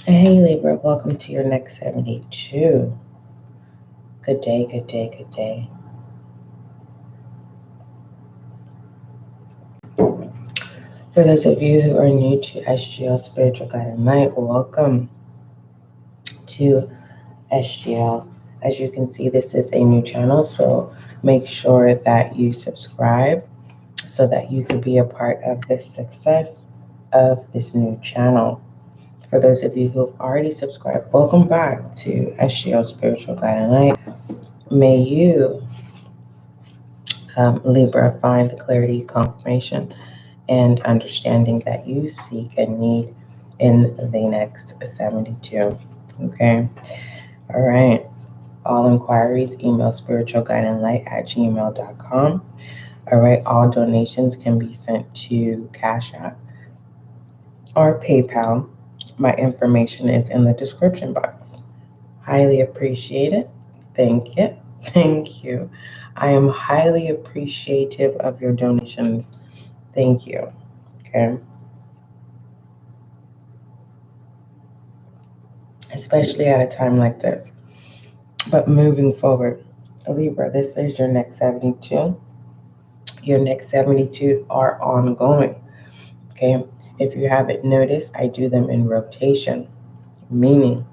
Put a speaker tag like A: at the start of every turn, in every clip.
A: Hey Libra, welcome to your next 72. Good day, good day, good day. For those of you who are new to SGL Spiritual Guide and Light, welcome to SGL. As you can see, this is a new channel, so make sure that you subscribe so that you can be a part of the success of this new channel. For those of you who have already subscribed, welcome back to SGL Spiritual Guide and Light. May you Libra, find the clarity, confirmation, and understanding that you seek and need in the next 72. Okay. All right. All inquiries, email spiritualguideandlight@gmail.com. All right. All donations can be sent to CashApp or PayPal. My information is in the description box. Highly appreciated. Thank you. Thank you. I am highly appreciative of your donations. Thank you. Okay. Especially at a time like this. But moving forward, Libra, this is your next 72. Your next 72s are ongoing. Okay. If you haven't noticed, I do them in rotation, meaning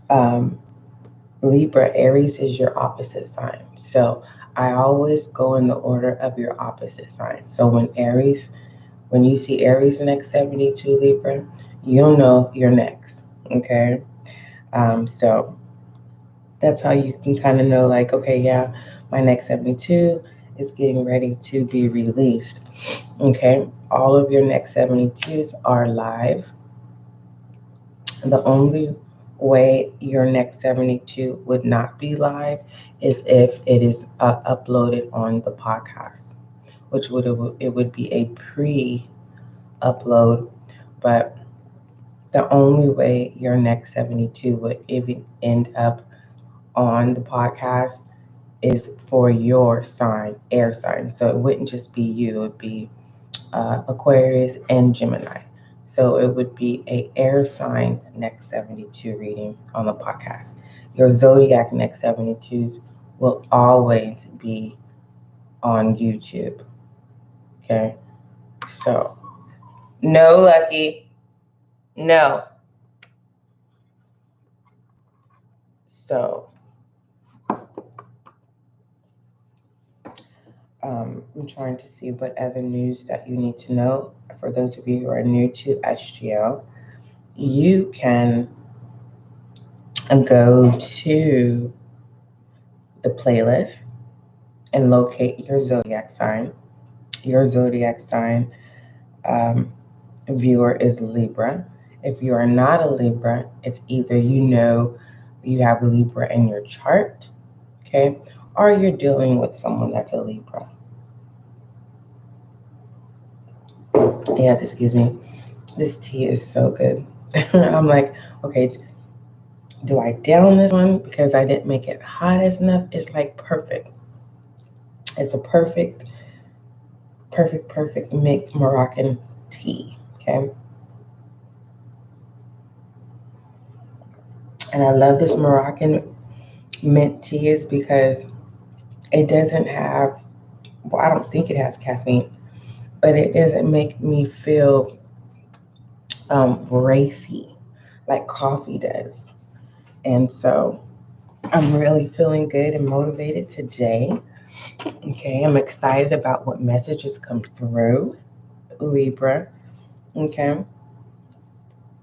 A: um, Libra, Aries is your opposite sign. So I always go in the order of your opposite sign. So when you see Aries next 72 Libra, you'll know you're next. Okay. So that's how you can kind of know, like, okay, yeah, my next 72 is getting ready to be released. Okay. All of your next 72s are live. The only way your next 72 would not be live is if it is uploaded on the podcast, which would be a pre-upload. But the only way your next 72 would even end up on the podcast is for your sign, air sign. So it wouldn't just be you, it would be Aquarius and Gemini. So it would be a air sign next 72 reading on the podcast. Your zodiac next 72s will always be on YouTube. Okay. So no, Lucky. No. So I'm trying to see what other news that you need to know. For those of you who are new to SGL, you can go to the playlist and locate your zodiac sign. Your zodiac sign um, viewer is Libra. If you are not a Libra, it's either you have Libra in your chart, okay, or you're dealing with someone that's a Libra. Yeah, excuse me. This tea is so good. I'm like, okay, do I down this one because I didn't make it hot enough? It's like perfect. It's a perfect make Moroccan tea. Okay. And I love this Moroccan mint tea is because it doesn't have, well, I don't think it has caffeine, but it doesn't make me feel racy like coffee does. And so I'm really feeling good and motivated today. Okay, I'm excited about what messages come through, Libra. Okay,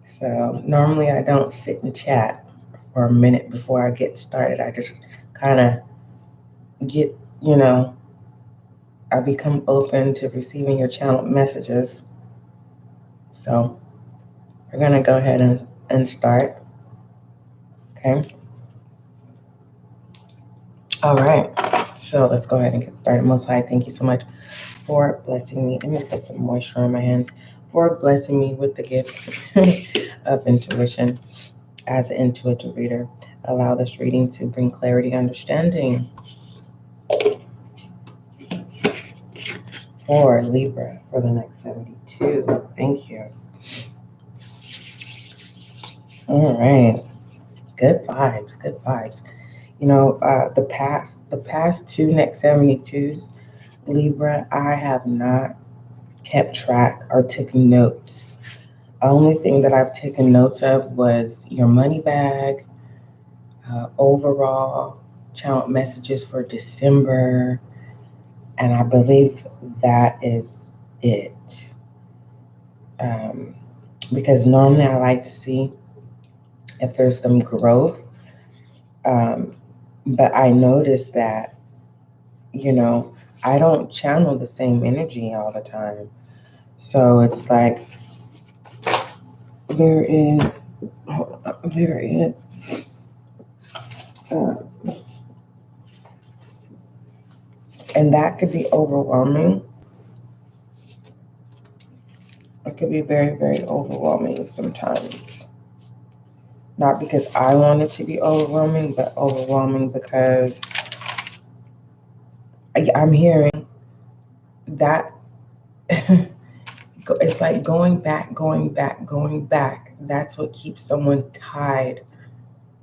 A: so normally I don't sit and chat for a minute before I get started. I just kind of get, I become open to receiving your channel messages. So we're going to go ahead and start. Okay. All right. So let's go ahead and get started. Most High, thank you so much for blessing me. Let me put some moisture on my hands. For blessing me with the gift of intuition as an intuitive reader. Allow this reading to bring clarity, understanding for Libra for the next 72. Thank you. All right. Good vibes. Good vibes. The past two next 72s, Libra, I have not kept track or taken notes. The only thing that I've taken notes of was your money bag, overall channel messages for December, and I believe that is it. Um, because normally I like to see if there's some growth, um, but I noticed that, you know, I don't channel the same energy all the time. So it's like there is, there is, uh, and that could be overwhelming. It could be very, very overwhelming sometimes. Not because I want it to be overwhelming, but overwhelming because I'm hearing that it's like going back, going back, going back. That's what keeps someone tied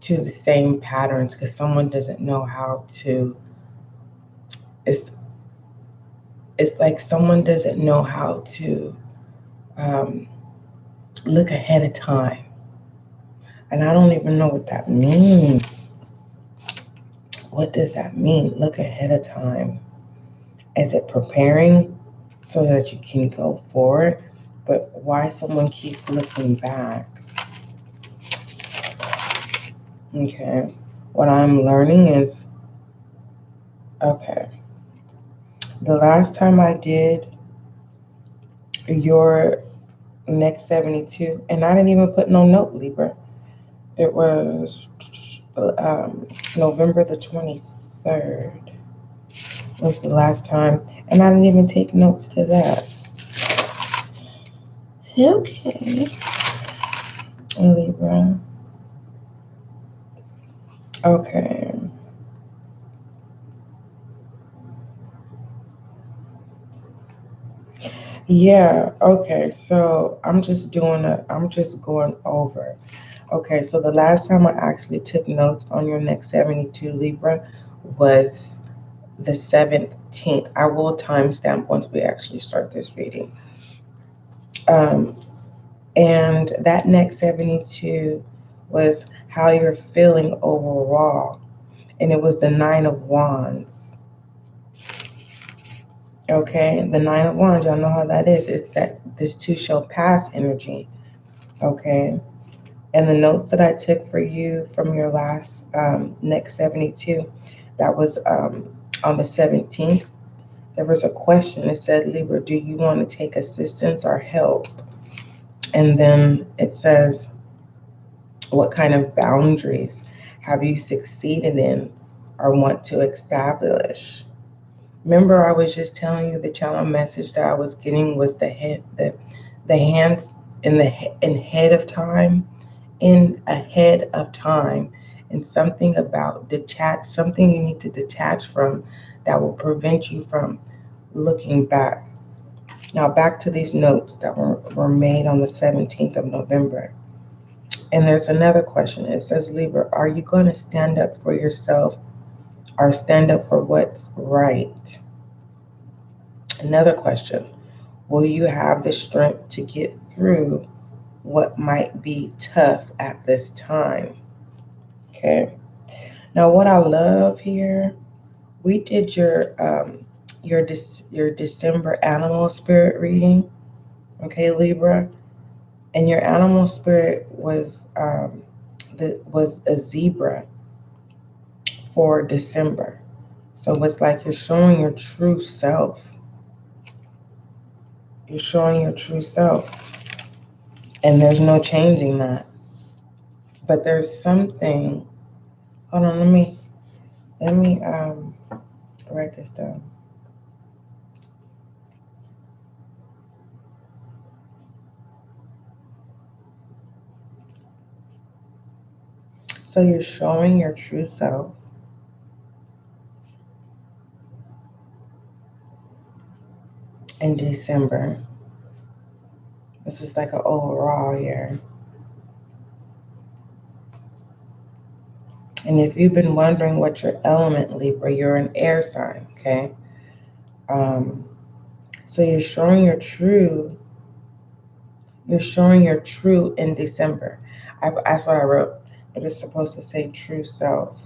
A: to the same patterns because someone doesn't know how to. It's it's like someone doesn't know how to um, look ahead of time, and I don't even know what that means. What does that mean? Look ahead of time. Is it preparing so that you can go forward? But why someone keeps looking back? Okay. What I'm learning is okay. The last time I did your next 72, and I didn't even put no note, Libra. It was November the 23rd was the last time, and I didn't even take notes to that. Okay, Libra. Okay. Yeah, okay. So I'm just going over. Okay, so the last time I actually took notes on your next 72 Libra was the 17th. I will timestamp once we actually start this reading. Um, and that next 72 was how you're feeling overall. And it was the Nine of Wands. Okay, the Nine of Wands, y'all know how that is. It's that this too shall pass energy. Okay, and the notes that I took for you from your last next 72, that was on the 17th. There was a question. It said, Libra, do you want to take assistance or help? And then it says, what kind of boundaries have you succeeded in or want to establish? Remember, I was just telling you the channel message that I was getting was the hands in head of time, in ahead of time, and something about something you need to detach from that will prevent you from looking back. Now, back to these notes that were made on the 17th of November. And there's another question. It says, Libra, are you going to stand up for yourself or stand up for what's right? Another question. Will you have the strength to get through what might be tough at this time? Okay. Now, what I love here, we did your December animal spirit reading. Okay, Libra, and your animal spirit was a zebra for December. So it's like you're showing your true self. You're showing your true self, and there's no changing that. But there's something. Hold on, let me write this down. So you're showing your true self in December. This is like an overall year. And if you've been wondering what your element, Libra, you're an air sign, okay? So you're showing your true in December. That's what I wrote. It was supposed to say true self.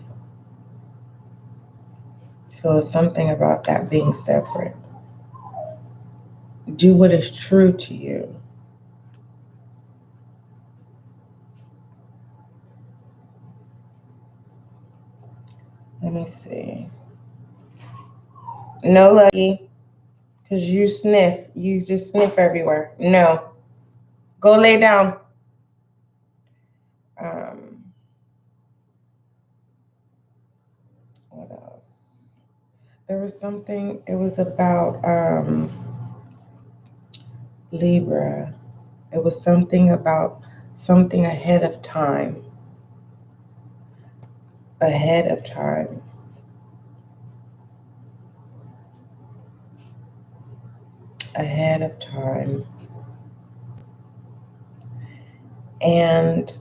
A: So it's something about that being separate. Do what is true to you. Let me see. No, Lucky, because you sniff. You just sniff everywhere. No. Go lay down. What else? There was something, it was about Libra. It was something about something ahead of time. Ahead of time. Ahead of time. And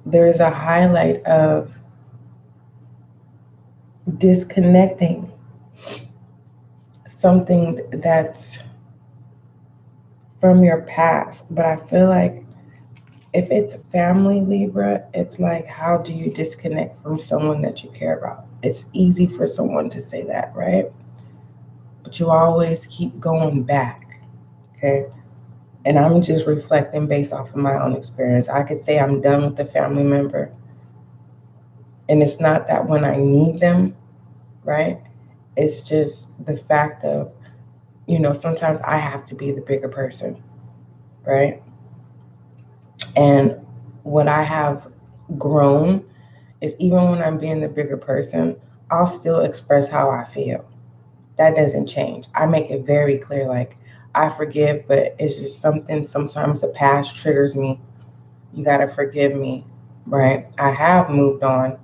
A: there's a highlight of disconnecting something that's from your past. But I feel like if it's family, Libra, it's like, how do you disconnect from someone that you care about? It's easy for someone to say that, right? But you always keep going back, okay? And I'm just reflecting based off of my own experience. I could say I'm done with the family member, and it's not that when I need them, right? It's just the fact of, sometimes I have to be the bigger person, right? And what I have grown is, even when I'm being the bigger person, I'll still express how I feel. That doesn't change. I make it very clear, like, I forgive, but it's just something, sometimes the past triggers me. You got to forgive me, right? I have moved on.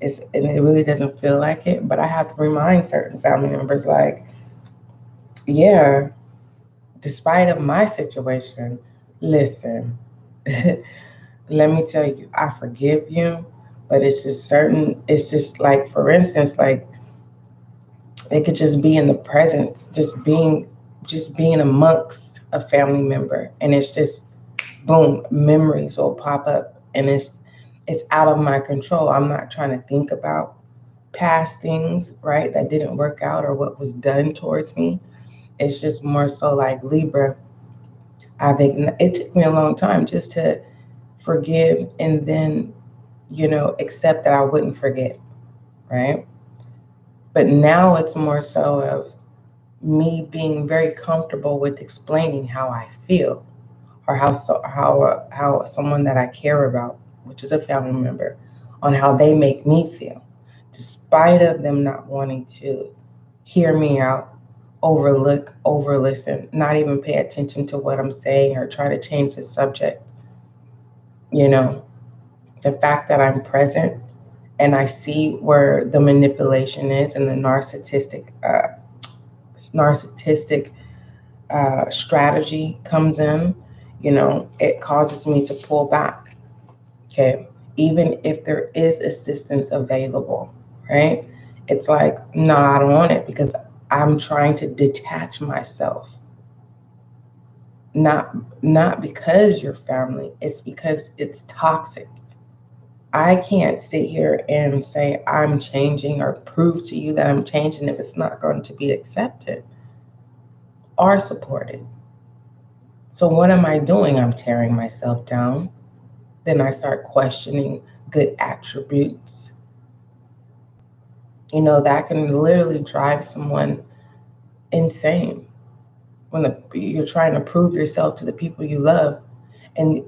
A: And it really doesn't feel like it, but I have to remind certain family members, like, yeah, despite of my situation, listen, let me tell you, I forgive you, but it's just like, for instance, like, it could just be in the presence, just being amongst a family member, and it's just boom, memories will pop up, and it's out of my control. I'm not trying to think about past things, right, that didn't work out or what was done towards me. It's just more so like, Libra, it took me a long time just to forgive, and then, accept that I wouldn't forget, right? But now it's more so of me being very comfortable with explaining how I feel, or how someone that I care about, which is a family member, on how they make me feel, despite of them not wanting to hear me out, overlook, overlisten, not even pay attention to what I'm saying or try to change the subject. The fact that I'm present and I see where the manipulation is, and the narcissistic strategy comes in, it causes me to pull back, okay? Even if there is assistance available, right? It's like, no, I don't want it, because I'm trying to detach myself. Not because you're family, it's because it's toxic. I can't sit here and say I'm changing or prove to you that I'm changing if it's not going to be accepted or supported. So what am I doing? I'm tearing myself down. Then I start questioning good attributes. That can literally drive someone insane when you're trying to prove yourself to the people you love. And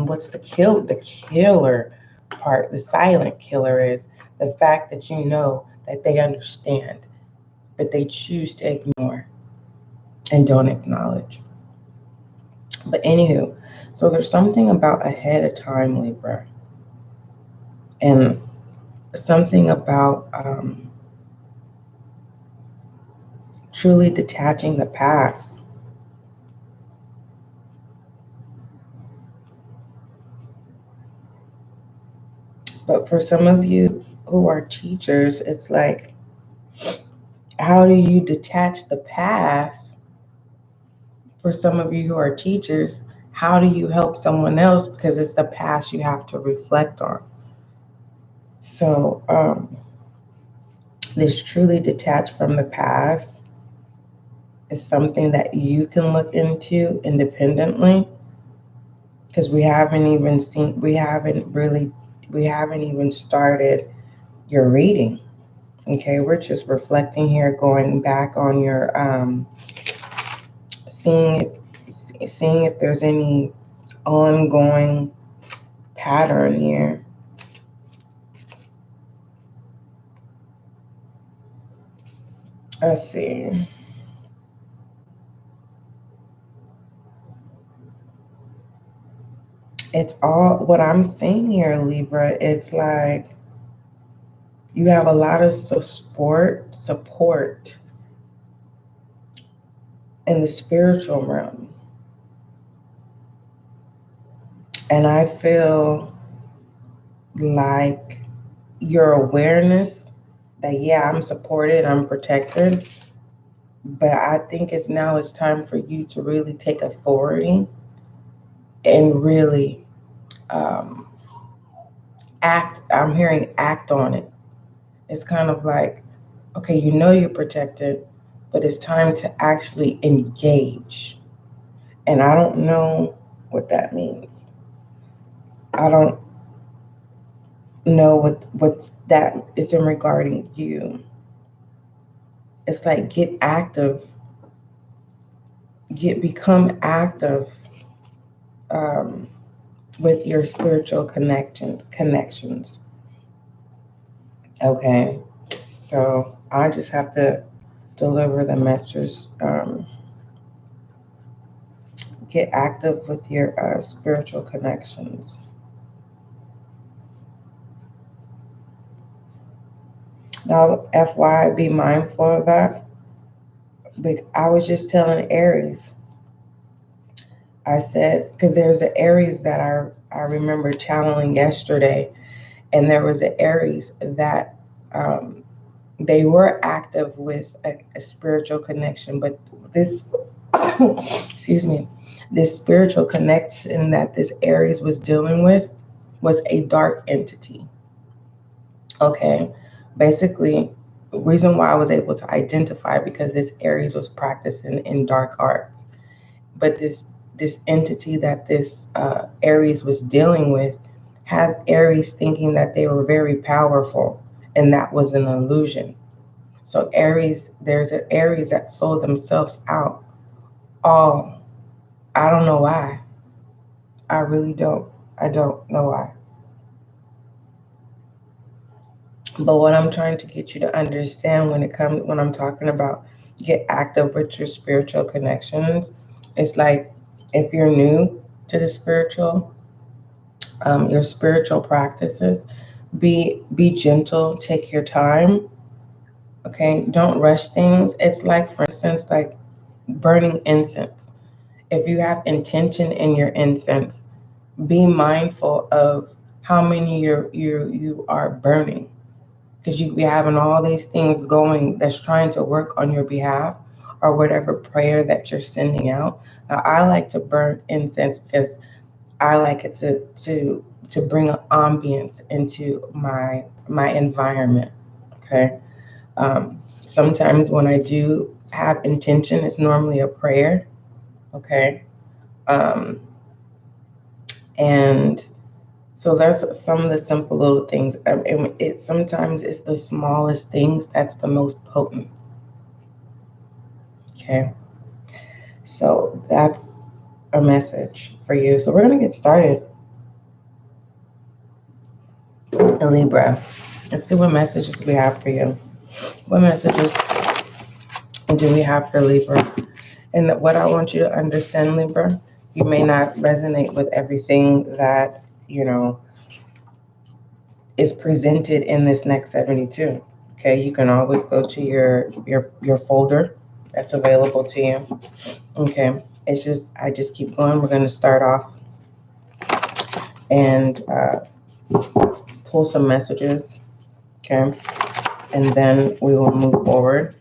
A: what's the killer part, the silent killer, is the fact that that they understand, but they choose to ignore and don't acknowledge. But anywho, so there's something about ahead of time, Libra, and something about truly detaching the past. But for some of you who are teachers, it's like, how do you detach the past? For some of you who are teachers, how do you help someone else? Because it's the past you have to reflect on. So, this truly detached from the past is something that you can look into independently, because we haven't even started your reading. Okay, we're just reflecting here, going back on your seeing if there's any ongoing pattern here. Let's see. It's all what I'm seeing here, Libra. It's like you have a lot of support in the spiritual realm. And I feel like your awareness that, yeah, I'm supported, I'm protected, but I think it's time for you to really take authority and really act. I'm hearing act on it. It's kind of like, okay, you know you're protected, but it's time to actually engage. And I don't know what that means. I don't know what's that is in regarding you. It's like get active, become active with your spiritual connections. Okay, so I just have to deliver the message. Get active with your spiritual connections. Now, FYI, be mindful of that. But I was just telling Aries, I said, because there's an Aries that I remember channeling yesterday, and there was an Aries that they were active with a spiritual connection, but this, excuse me, this spiritual connection that this Aries was dealing with was a dark entity. Okay, basically, the reason why I was able to identify, because this Aries was practicing in dark arts, but this entity that this Aries was dealing with had Aries thinking that they were very powerful, and that was an illusion. So Aries, there's an Aries that sold themselves out. Oh, I don't know why. I really don't. I don't know why. But what I'm trying to get you to understand when I'm talking about get active with your spiritual connections, it's like if you're new to the your spiritual practices, be gentle, take your time. Okay, don't rush things. It's like, for instance, like burning incense. If you have intention in your incense, be mindful of how many you are burning, because you be having all these things going that's trying to work on your behalf, or whatever prayer that you're sending out. Now, I like to burn incense because I like it to bring an ambience into my environment. Okay. Sometimes when I do have intention, it's normally a prayer. Okay. Um, and so there's some of the simple little things. And it sometimes it's the smallest things that's the most potent. Okay. So that's a message for you. So we're gonna get started. Libra. Let's see what messages we have for you. What messages do we have for Libra? And what I want you to understand, Libra, you may not resonate with everything that, is presented in this next 72. Okay, you can always go to your folder that's available to you. Okay, I just keep going. We're going to start off and pull some messages. Okay. And then we will move forward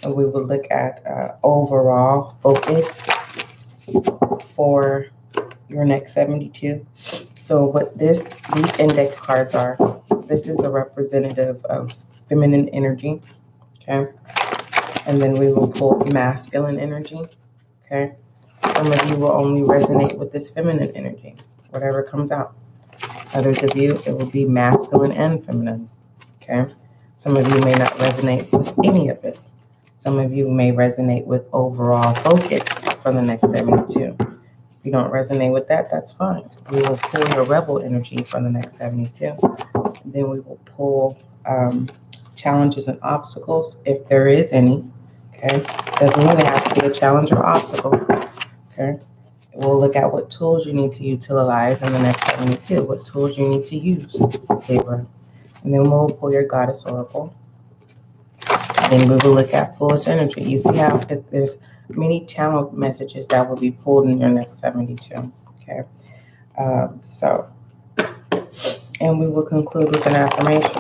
A: and we will look at overall focus for your next 72. So what these index cards are, this is a representative of feminine energy, okay? And then we will pull masculine energy, okay? Some of you will only resonate with this feminine energy, whatever comes out. Others of you, it will be masculine and feminine, okay? Some of you may not resonate with any of it. Some of you may resonate with overall focus for the next 72. If you don't resonate with that, that's fine. We will pull your rebel energy for the next 72. Then we will pull challenges and obstacles, if there is any. Okay, doesn't mean it has to be a challenge or obstacle. Okay, we'll look at what tools you need to utilize in the next 72. What tools you need to use, Libra, and then we'll pull your goddess oracle. Then we will look at foolish energy. You see how there's many channel messages that will be pulled in your next 72. Okay. And we will conclude with an affirmation.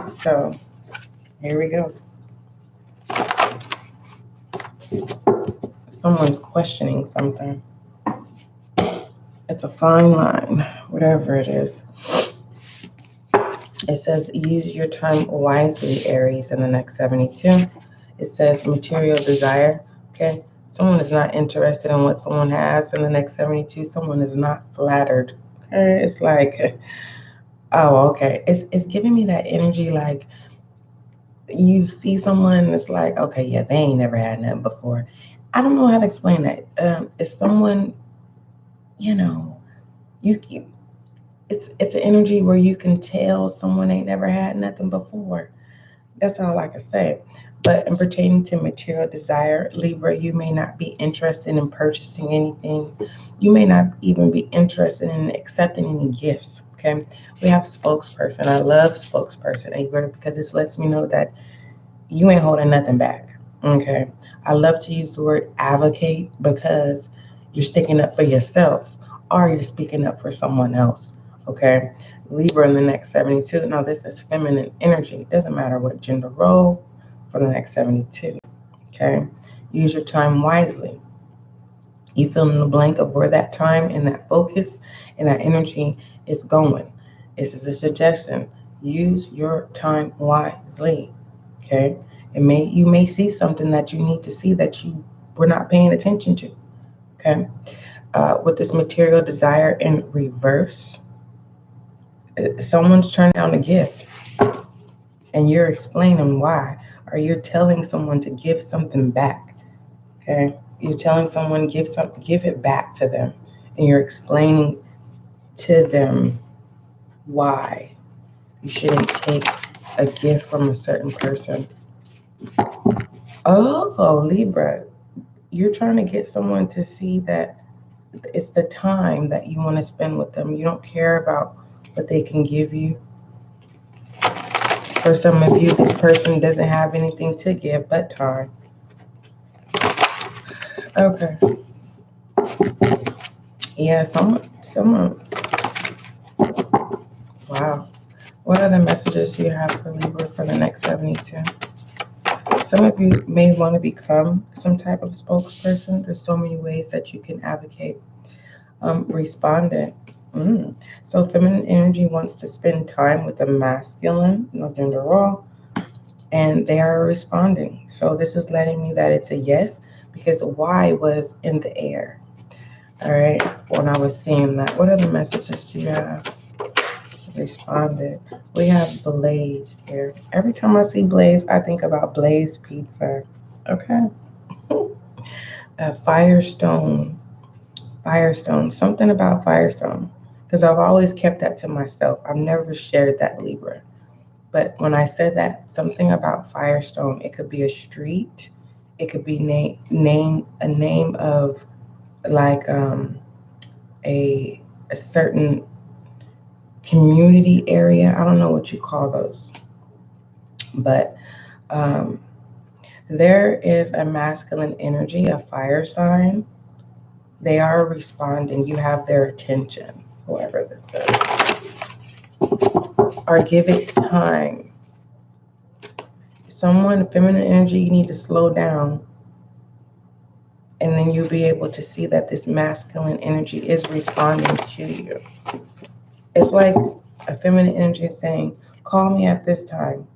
A: So, here we go. Someone's questioning something. It's a fine line, whatever it is. It says, use your time wisely, Aries, in the next 72. It says, material desire. Okay. Someone is not interested in what someone has in the next 72. Someone is not flattered. Okay. It's like, oh, okay. It's giving me that energy like you see someone and it's like, okay, yeah, they ain't never had nothing before. I don't know how to explain that. It's someone, it's an energy where you can tell someone ain't never had nothing before. That's all I can say. But in pertaining to material desire, Libra, you may not be interested in purchasing anything. You may not even be interested in accepting any gifts. Okay. We have spokesperson. I love spokesperson, Libra, because this lets me know that you ain't holding nothing back. Okay. I love to use the word advocate because you're sticking up for yourself or you're speaking up for someone else. Okay. Libra in the next 72. Now, this is feminine energy. It doesn't matter what gender role for the next 72. Okay. Use your time wisely. You fill in the blank of where that time and that focus and that energy is going. This is a suggestion. Use your time wisely. Okay. You may see something that you need to see that you were not paying attention to. Okay. With this material desire in reverse, someone's turning down a gift and you're explaining why, or you're telling someone to give something back. Okay. You're telling someone give it back to them, and you're explaining to them why you shouldn't take a gift from a certain person. Oh, Libra, you're trying to get someone to see that it's the time that you want to spend with them. You don't care about what they can give you. For some of you, this person doesn't have anything to give but time. Okay. Yeah, someone. Wow. What other messages do you have for Libra for the next 72? Some of you may want to become some type of spokesperson. There's so many ways that you can advocate. Respondent. So feminine energy wants to spend time with the masculine, no gender role, and they are responding. So this is letting me that it's a yes because Y was in the air. All right. When I was seeing that, what other messages do you have? Responded. We have Blaze here. Every time I see Blaze, I think about Blaze Pizza. Okay. Firestone. Something about Firestone. Because I've always kept that to myself. I've never shared that, Libra. But when I said that, something about Firestone, it could be a street. It could be a name of like a certain community area. I don't know what you call those. But there is a masculine energy, a fire sign. They are responding. You have their attention, whoever this is. or give it time. Someone, feminine energy, you need to slow down. And then you'll be able to see that this masculine energy is responding to you. It's like a feminine energy is saying, call me at this time.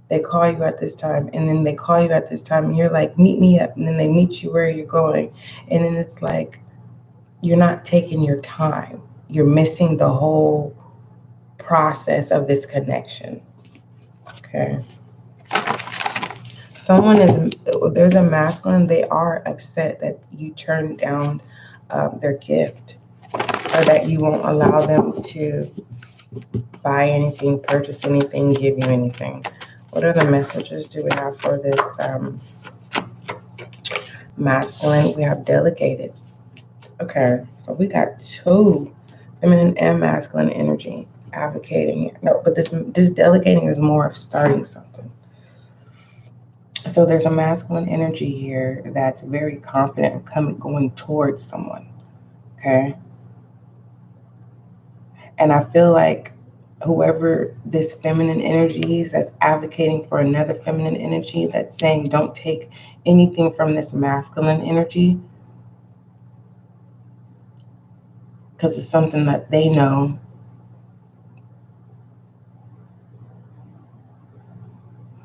A: They call you at this time, and then they call you at this time, and you're like, meet me up, and then they meet you where you're going. And then it's like, you're not taking your time. You're missing the whole process of this connection. Okay. There's a masculine, they are upset that you turned down their gift, or that you won't allow them to buy anything, purchase anything, give you anything. What other messages do we have for this masculine? We have delegated. Okay, so we got two feminine and masculine energy advocating. No, but this delegating is more of starting something. So there's a masculine energy here that's very confident going towards someone. Okay, and I feel like whoever this feminine energy is that's advocating for another feminine energy that's saying don't take anything from this masculine energy because it's something that they know.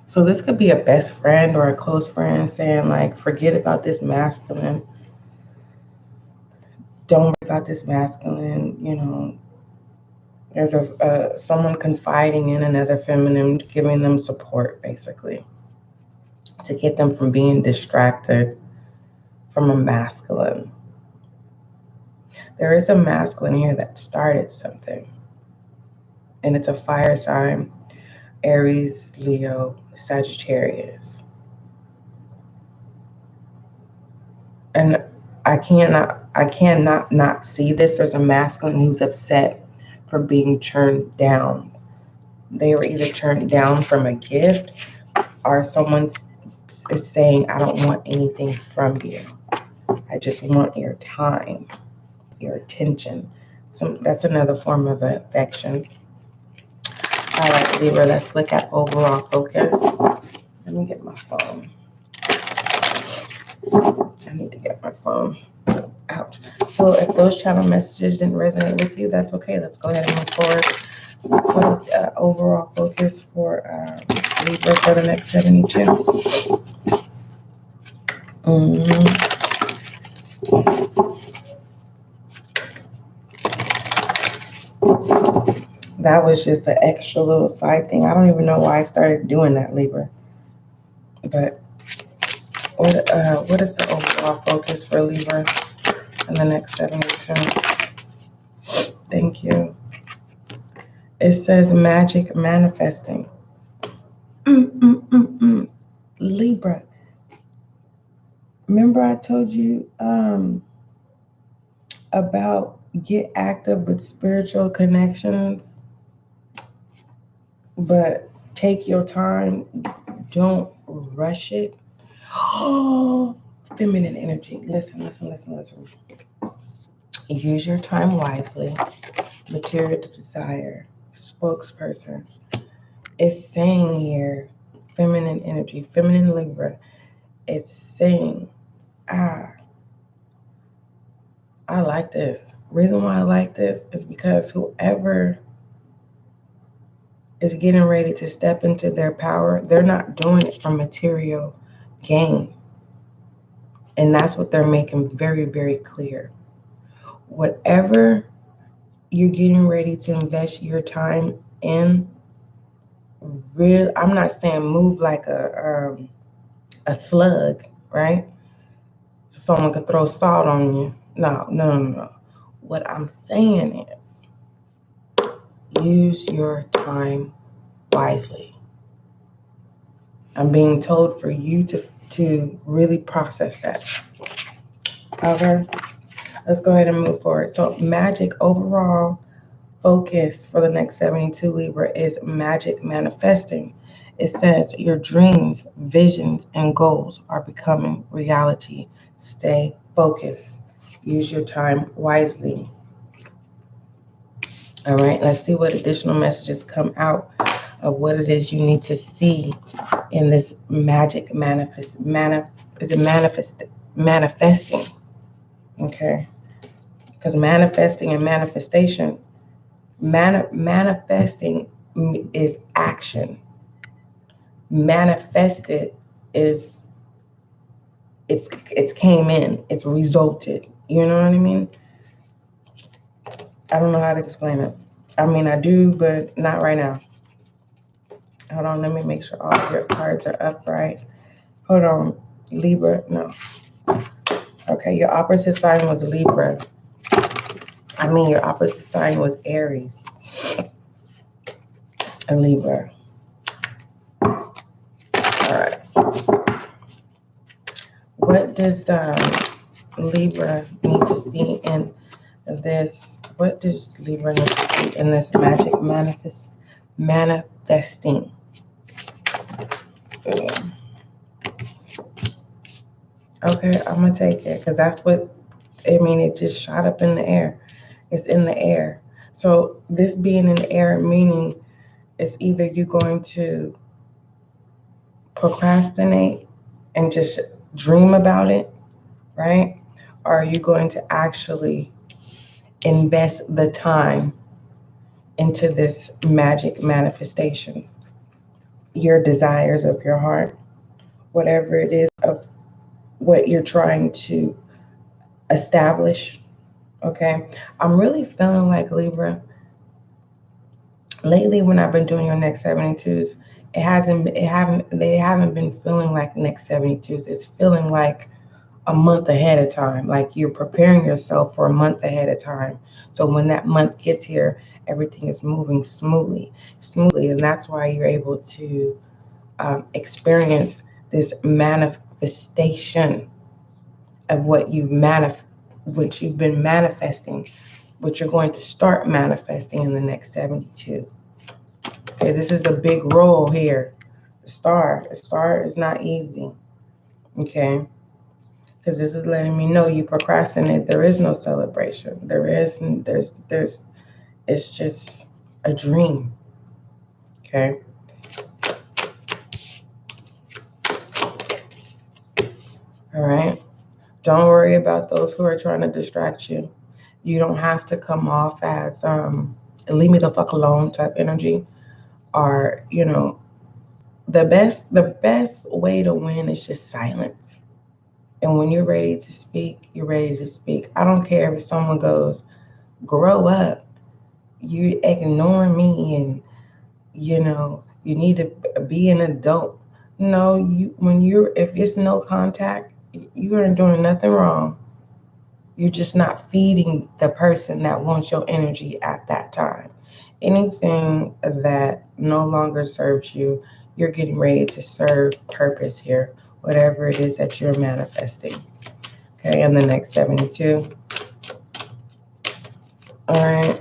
A: So this could be a best friend or a close friend saying like, forget about this masculine. Don't worry about this masculine, There's someone confiding in another feminine, giving them support, basically, to get them from being distracted from a masculine. There is a masculine here that started something, and it's a fire sign, Aries, Leo, Sagittarius. And I cannot not see this. There's a masculine who's upset for being turned down. They were either turned down from a gift, or someone is saying, I don't want anything from you. I just want your time, your attention. So that's another form of affection. All right, Libra, let's look at overall focus. Let me get my phone. I need to get my phone out. So if those channel messages didn't resonate with you, that's okay. Let's go ahead and move forward for the overall focus for Libra for the next 72. That was just an extra little side thing. I don't even know why I started doing that, Libra. But what is the overall focus for Libra in the next 72? Thank you. It says magic manifesting. Libra. Remember I told you about get active with spiritual connections, but take your time. Don't rush it. Oh, feminine energy. Listen. Use your time wisely. Material to desire. Spokesperson. It's saying here, feminine energy, feminine Libra. It's saying, I like this. Reason why I like this is because whoever is getting ready to step into their power, they're not doing it for material gain. And that's what they're making very, very clear. Whatever you're getting ready to invest your time in, I'm not saying move like a slug, right? So someone could throw salt on you. No. What I'm saying is use your time wisely. I'm being told for you to really process that. Okay, let's go ahead and move forward. So magic overall focus for the next 72 Libra is magic manifesting. It says your dreams, visions, and goals are becoming reality. Stay focused. Use your time wisely. All right, let's see what additional messages come out of what it is you need to see in this magic manifesting? Okay, because manifesting and manifestation, manifesting is action. Manifested is it's came in, it's resulted. You know what I mean? I don't know how to explain it. I mean, I do, but not right now. Hold on, let me make sure all of your cards are upright. Hold on, Libra, no. Okay, your opposite sign was Libra. Your opposite sign was Aries. A Libra. All right. What does Libra need to see in this? What does Libra need to see in this magic manifesting? Okay, I'm gonna take it because that's what it just shot up in the air. It's in the air. So this being in the air, meaning it's either you're going to procrastinate and just dream about it, right? Or are you going to actually invest the time into this magic manifestation? Your desires of your heart, whatever it is of what you're trying to establish. Okay, I'm really feeling like Libra. Lately, when I've been doing your next 72s, they haven't been feeling like next 72s. It's feeling like a month ahead of time. Like you're preparing yourself for a month ahead of time. So when that month gets here, everything is moving smoothly, and that's why you're able to experience this manifestation of what you've been manifesting, what you're going to start manifesting in the next 72. Okay, this is a big role here. The star is not easy. Okay, because this is letting me know you procrastinate. There is no celebration. There's it's just a dream. Okay. All right. Don't worry about those who are trying to distract you. You don't have to come off as leave me the fuck alone type energy, or the best way to win is just silence. And when you're ready to speak, you're ready to speak. I don't care if someone goes, grow up, you ignore me, and you need to be an adult. No, if it's no contact, you aren't doing nothing wrong. You're just not feeding the person that wants your energy at that time. Anything that no longer serves you, you're getting ready to serve purpose here, whatever it is that you're manifesting. Okay, and the next 72. All right.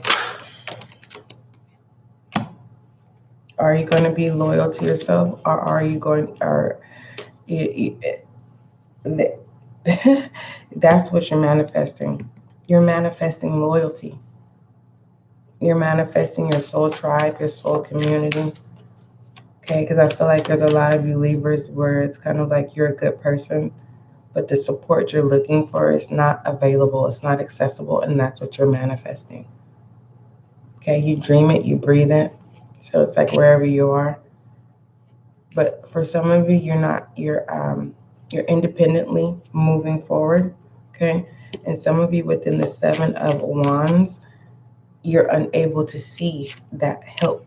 A: Are you going to be loyal to yourself, or are you going, that's what you're manifesting. You're manifesting loyalty. You're manifesting your soul tribe, your soul community. Okay, because I feel like there's a lot of you Libras where it's kind of like you're a good person, but the support you're looking for is not available, it's not accessible, and that's what you're manifesting. Okay, you dream it, you breathe it. So it's like wherever you are. But for some of you, you're independently moving forward. Okay, and some of you within the 7 of Wands, you're unable to see that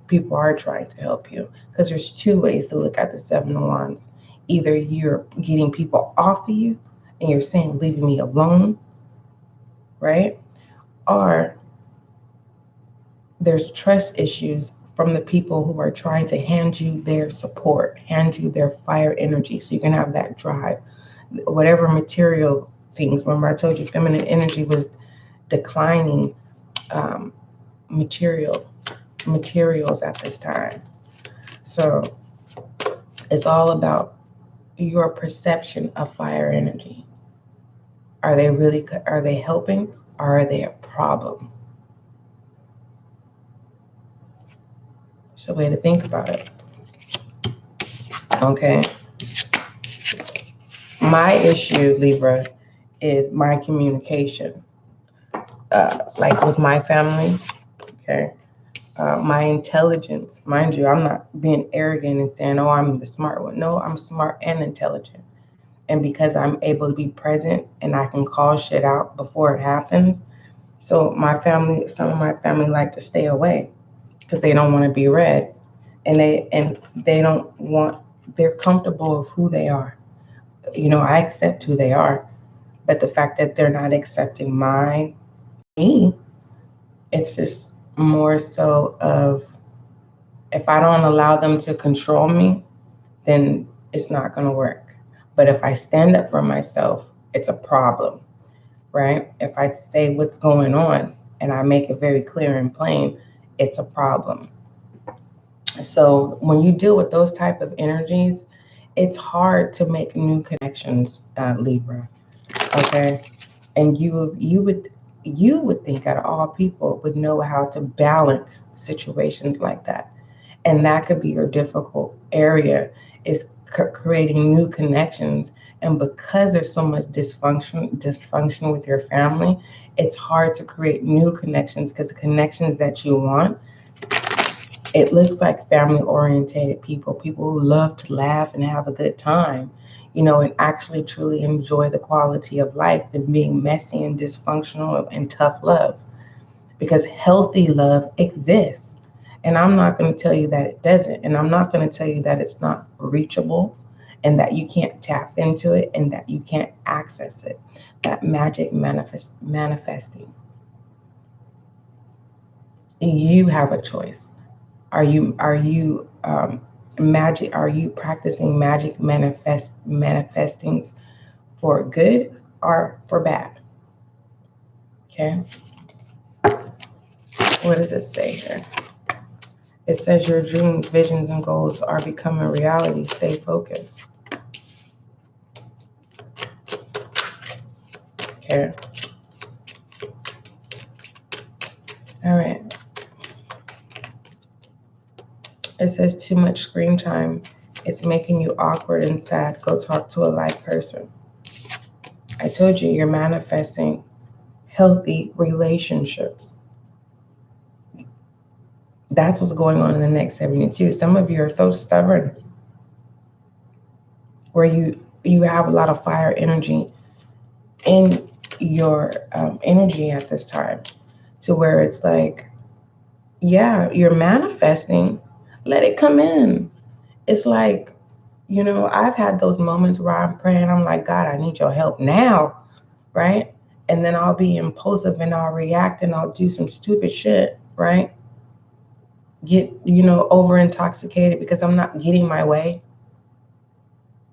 A: people are trying to help you, because there's 2 ways to look at the 7 of Wands. Either you're getting people off of you and you're saying, leaving me alone, right? Or there's trust issues from the people who are trying to hand you their support, hand you their fire energy, so you can have that drive. Whatever material things, remember I told you feminine energy was declining materials at this time. So it's all about your perception of fire energy. Are they helping, or are they a problem? the way to think about it. Okay. My issue, Libra, is my communication. Like with my family, okay? My intelligence. Mind you, I'm not being arrogant and saying, oh, I'm the smart one. No, I'm smart and intelligent. And because I'm able to be present and I can call shit out before it happens. So some of my family like to stay away because they don't want to be read. And they don't want, they're comfortable of who they are. I accept who they are. But the fact that they're not accepting me, it's just more so of, if I don't allow them to control me, then it's not going to work. But if I stand up for myself, it's a problem, right? If I say what's going on and I make it very clear and plain, it's a problem. So when you deal with those type of energies, it's hard to make new connections, Libra. Okay, and you would think out of all people would know how to balance situations like that, and that could be your difficult area, is creating new connections. And because there's so much dysfunction with your family, it's hard to create new connections, because the connections that you want, it looks like family oriented people who love to laugh and have a good time, and actually truly enjoy the quality of life, than being messy and dysfunctional and tough love. Because healthy love exists. And I'm not going to tell you that it doesn't. And I'm not going to tell you that it's not reachable and that you can't tap into it and that you can't access it. That magic manifesting. You have a choice. Are you magic? Are you practicing magic manifestings for good or for bad? Okay. What does it say here? It says your dreams, visions, and goals are becoming reality. Stay focused. Okay. All right. It says too much screen time. It's making you awkward and sad. Go talk to a live person. I told you, you're manifesting healthy relationships. That's what's going on in the next 72. Some of you are so stubborn, where you have a lot of fire energy in your energy at this time, to where it's like, yeah, you're manifesting. Let it come in. It's like, I've had those moments where I'm praying, I'm like, God, I need your help now, right? And then I'll be impulsive and I'll react and I'll do some stupid shit, right? Get, over intoxicated because I'm not getting my way.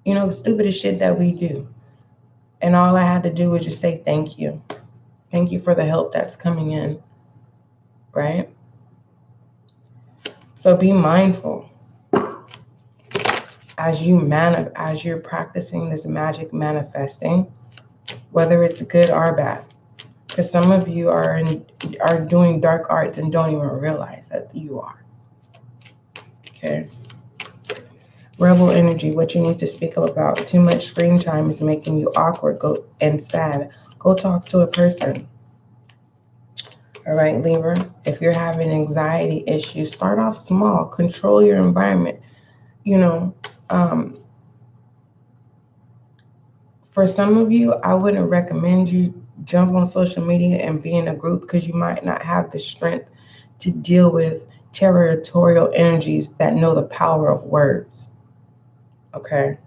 A: The stupidest shit that we do. And all I had to do was just say thank you. Thank you for the help that's coming in, right? So be mindful as you're practicing this magic manifesting, whether it's good or bad. Because some of you are doing dark arts and don't even realize that you are. Okay. Rebel energy, what you need to speak up about. Too much screen time is making you awkward and sad. Go talk to a person. All right, Libra. If you're having anxiety issues, start off small. Control your environment. For some of you, I wouldn't recommend you jump on social media and be in a group, because you might not have the strength to deal with territorial energies that know the power of words. Okay.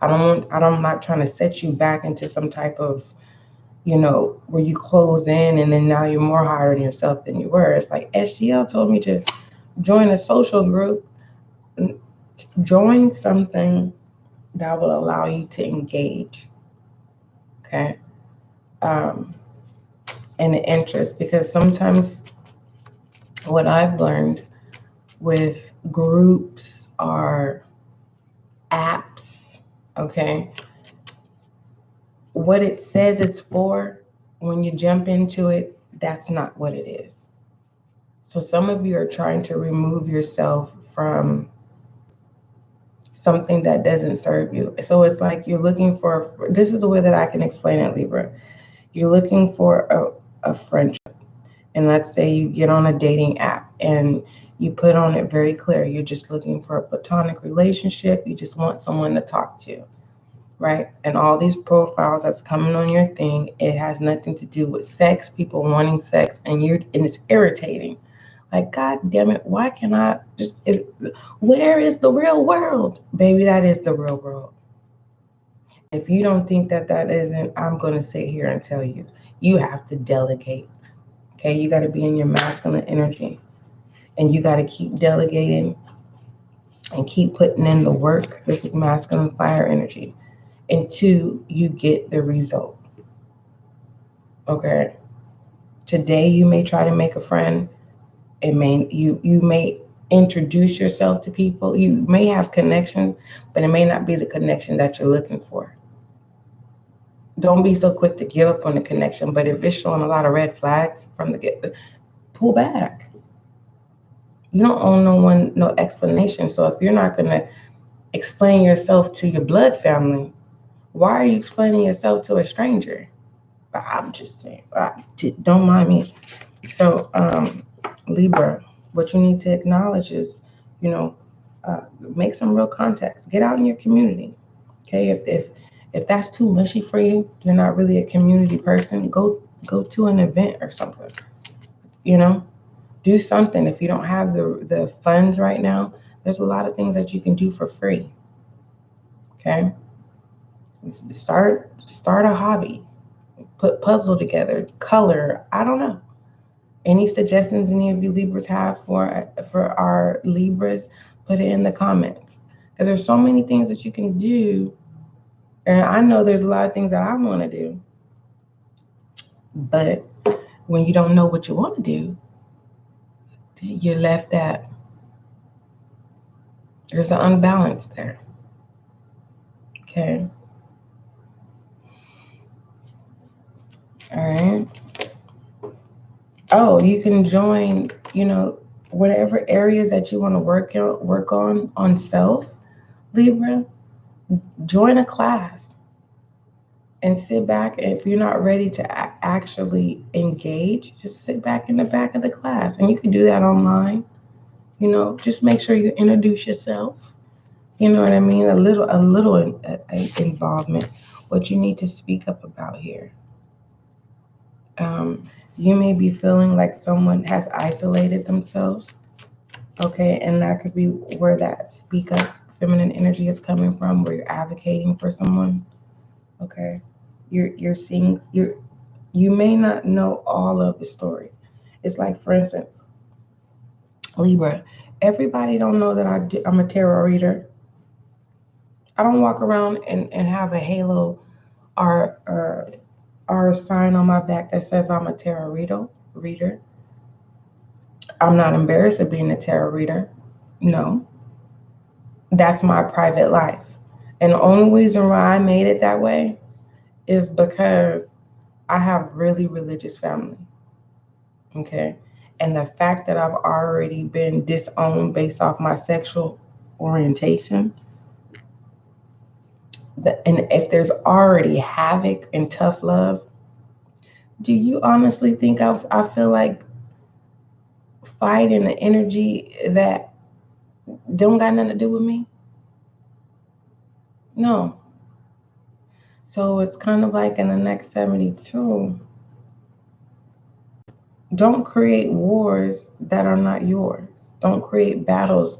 A: I'm not trying to set you back into some type of, where you close in and then now you're more hard on yourself than you were. It's like SGL told me to join a social group. Join something that will allow you to engage. Okay. And interest, because sometimes what I've learned with groups or apps, okay, what it says it's for, when you jump into it, that's not what it is. So some of you are trying to remove yourself from something that doesn't serve you. So it's like you're looking for, this is the way that I can explain it, Libra. You're looking for a friendship. And let's say you get on a dating app and you put on it very clear. You're just looking for a platonic relationship. You just want someone to talk to, right? And all these profiles that's coming on your thing, it has nothing to do with sex, people wanting sex, and it's irritating. Like, God damn it, why can I just, where is the real world? Baby, that is the real world. If you don't think that isn't, I'm going to sit here and tell you, you have to delegate. Okay, you got to be in your masculine energy, and you got to keep delegating and keep putting in the work. This is masculine fire energy until you get the result. Okay. Today you may try to make a friend. You may introduce yourself to people. You may have connections, but it may not be the connection that you're looking for. Don't be so quick to give up on the connection, but if it's showing a lot of red flags from the get, pull back. You don't owe no explanation. So if you're not going to explain yourself to your blood family, why are you explaining yourself to a stranger? I'm just saying, don't mind me. So, Libra, what you need to acknowledge is, make some real contacts. Get out in your community. Okay, if that's too mushy for you, you're not really a community person. Go to an event or something. Do something. If you don't have the funds right now, there's a lot of things that you can do for free. Okay, start a hobby. Put puzzle together, color. I don't know. Any suggestions any of you Libras have for our Libras, put it in the comments. Because there's so many things that you can do. And I know there's a lot of things that I want to do. But when you don't know what you want to do, you're left at, there's an unbalance there. Okay. All right. Oh, you can join, whatever areas that you want to work on self, Libra. Join a class and sit back. If you're not ready to actually engage, just sit back in the back of the class. And you can do that online. Just make sure you introduce yourself. You know what I mean? A little involvement. What you need to speak up about here. You may be feeling like someone has isolated themselves. Okay, and that could be where that speak up feminine energy is coming from, where you're advocating for someone. Okay, you're seeing, you may not know all of the story. It's like, for instance, Libra, everybody don't know that I'm a tarot reader. I don't walk around and have a halo or a sign on my back that says I'm a tarot reader. I'm not embarrassed of being a tarot reader. No, that's my private life. And the only reason why I made it that way is because I have really religious family. Okay. And the fact that I've already been disowned based off my sexual orientation, and if there's already havoc and tough love, do you honestly think I feel like fighting the energy that don't got nothing to do with me? No. So it's kind of like in the next 72, don't create wars that are not yours. Don't create battles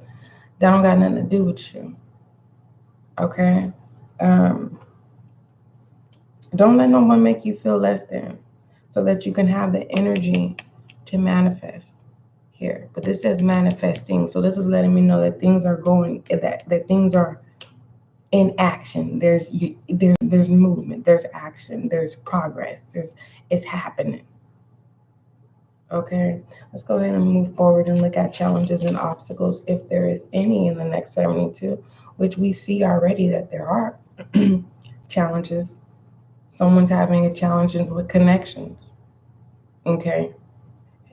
A: that don't got nothing to do with you. Okay? Don't let no one make you feel less than, so that you can have the energy to manifest here. But this says manifesting. So this is letting me know that things are going, that things are in action. There's movement, there's action, there's progress, it's happening. Okay, let's go ahead and move forward and look at challenges and obstacles, if there is any, in the next 72, which we see already that there are challenges. Someone's having a challenge with connections. Okay.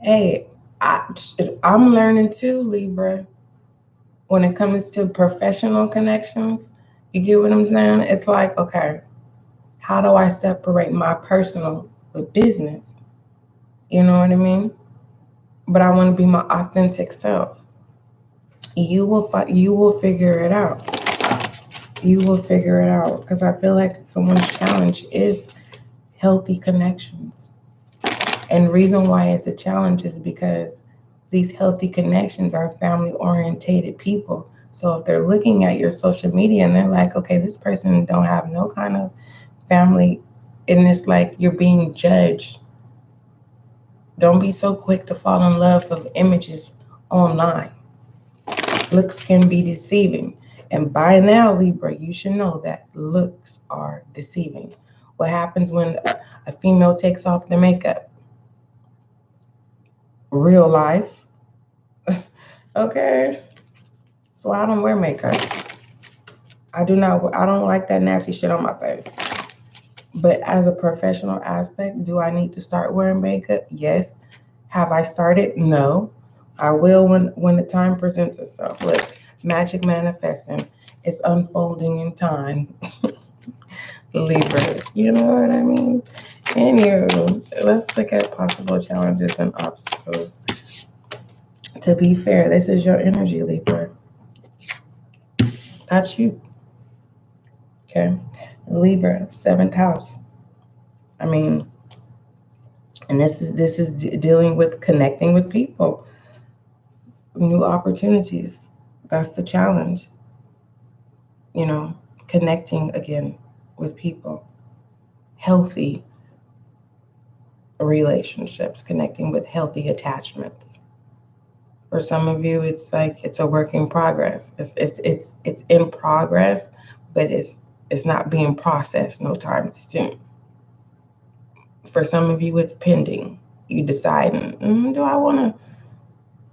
A: Hey, I'm learning too, Libra. when it comes to professional connections, you get what I'm saying? It's like, okay, how do I separate my personal with business? You know what I mean? But I want to be my authentic self. You will figure it out. You will figure it out, because I feel like someone's challenge is healthy connections. And the reason why it's a challenge is because these healthy connections are family orientated people. So if they're looking at your social media and they're like, okay, this person don't have no kind of family, and it's like you're being judged. Don't be so quick to fall in love with images online. Looks can be deceiving. And by now, Libra, you should know that looks are deceiving. What happens when a female takes off the makeup? Real life. Okay. So I don't wear makeup. I don't like that nasty shit on my face. But as a professional aspect, do I need to start wearing makeup? Yes. Have I started? No. I will when the time presents itself. Look, magic manifesting is unfolding in time. Libra, you know what I mean? Anywho, let's look at possible challenges and obstacles. To be fair, this is your energy, Libra. That's you. Okay. Libra, seventh house. I mean, and this is dealing with connecting with people, new opportunities. That's the challenge. You know, connecting again with people, healthy relationships, connecting with healthy attachments. For some of you, it's like it's a work in progress. It's in progress, but it's not being processed no time soon. For some of you, it's pending. You deciding, do I want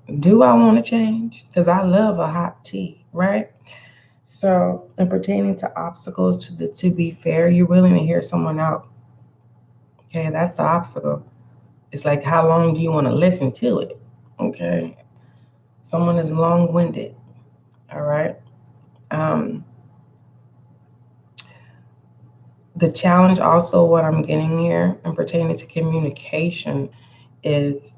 A: to change? Because I love a hot tea, right? So, in pertaining to obstacles, to be fair, you're willing to hear someone out. Okay, that's the obstacle. It's like, how long do you want to listen to it? Okay, someone is long-winded. All right. Um, the challenge, also, what I'm getting here, and pertaining to communication, is: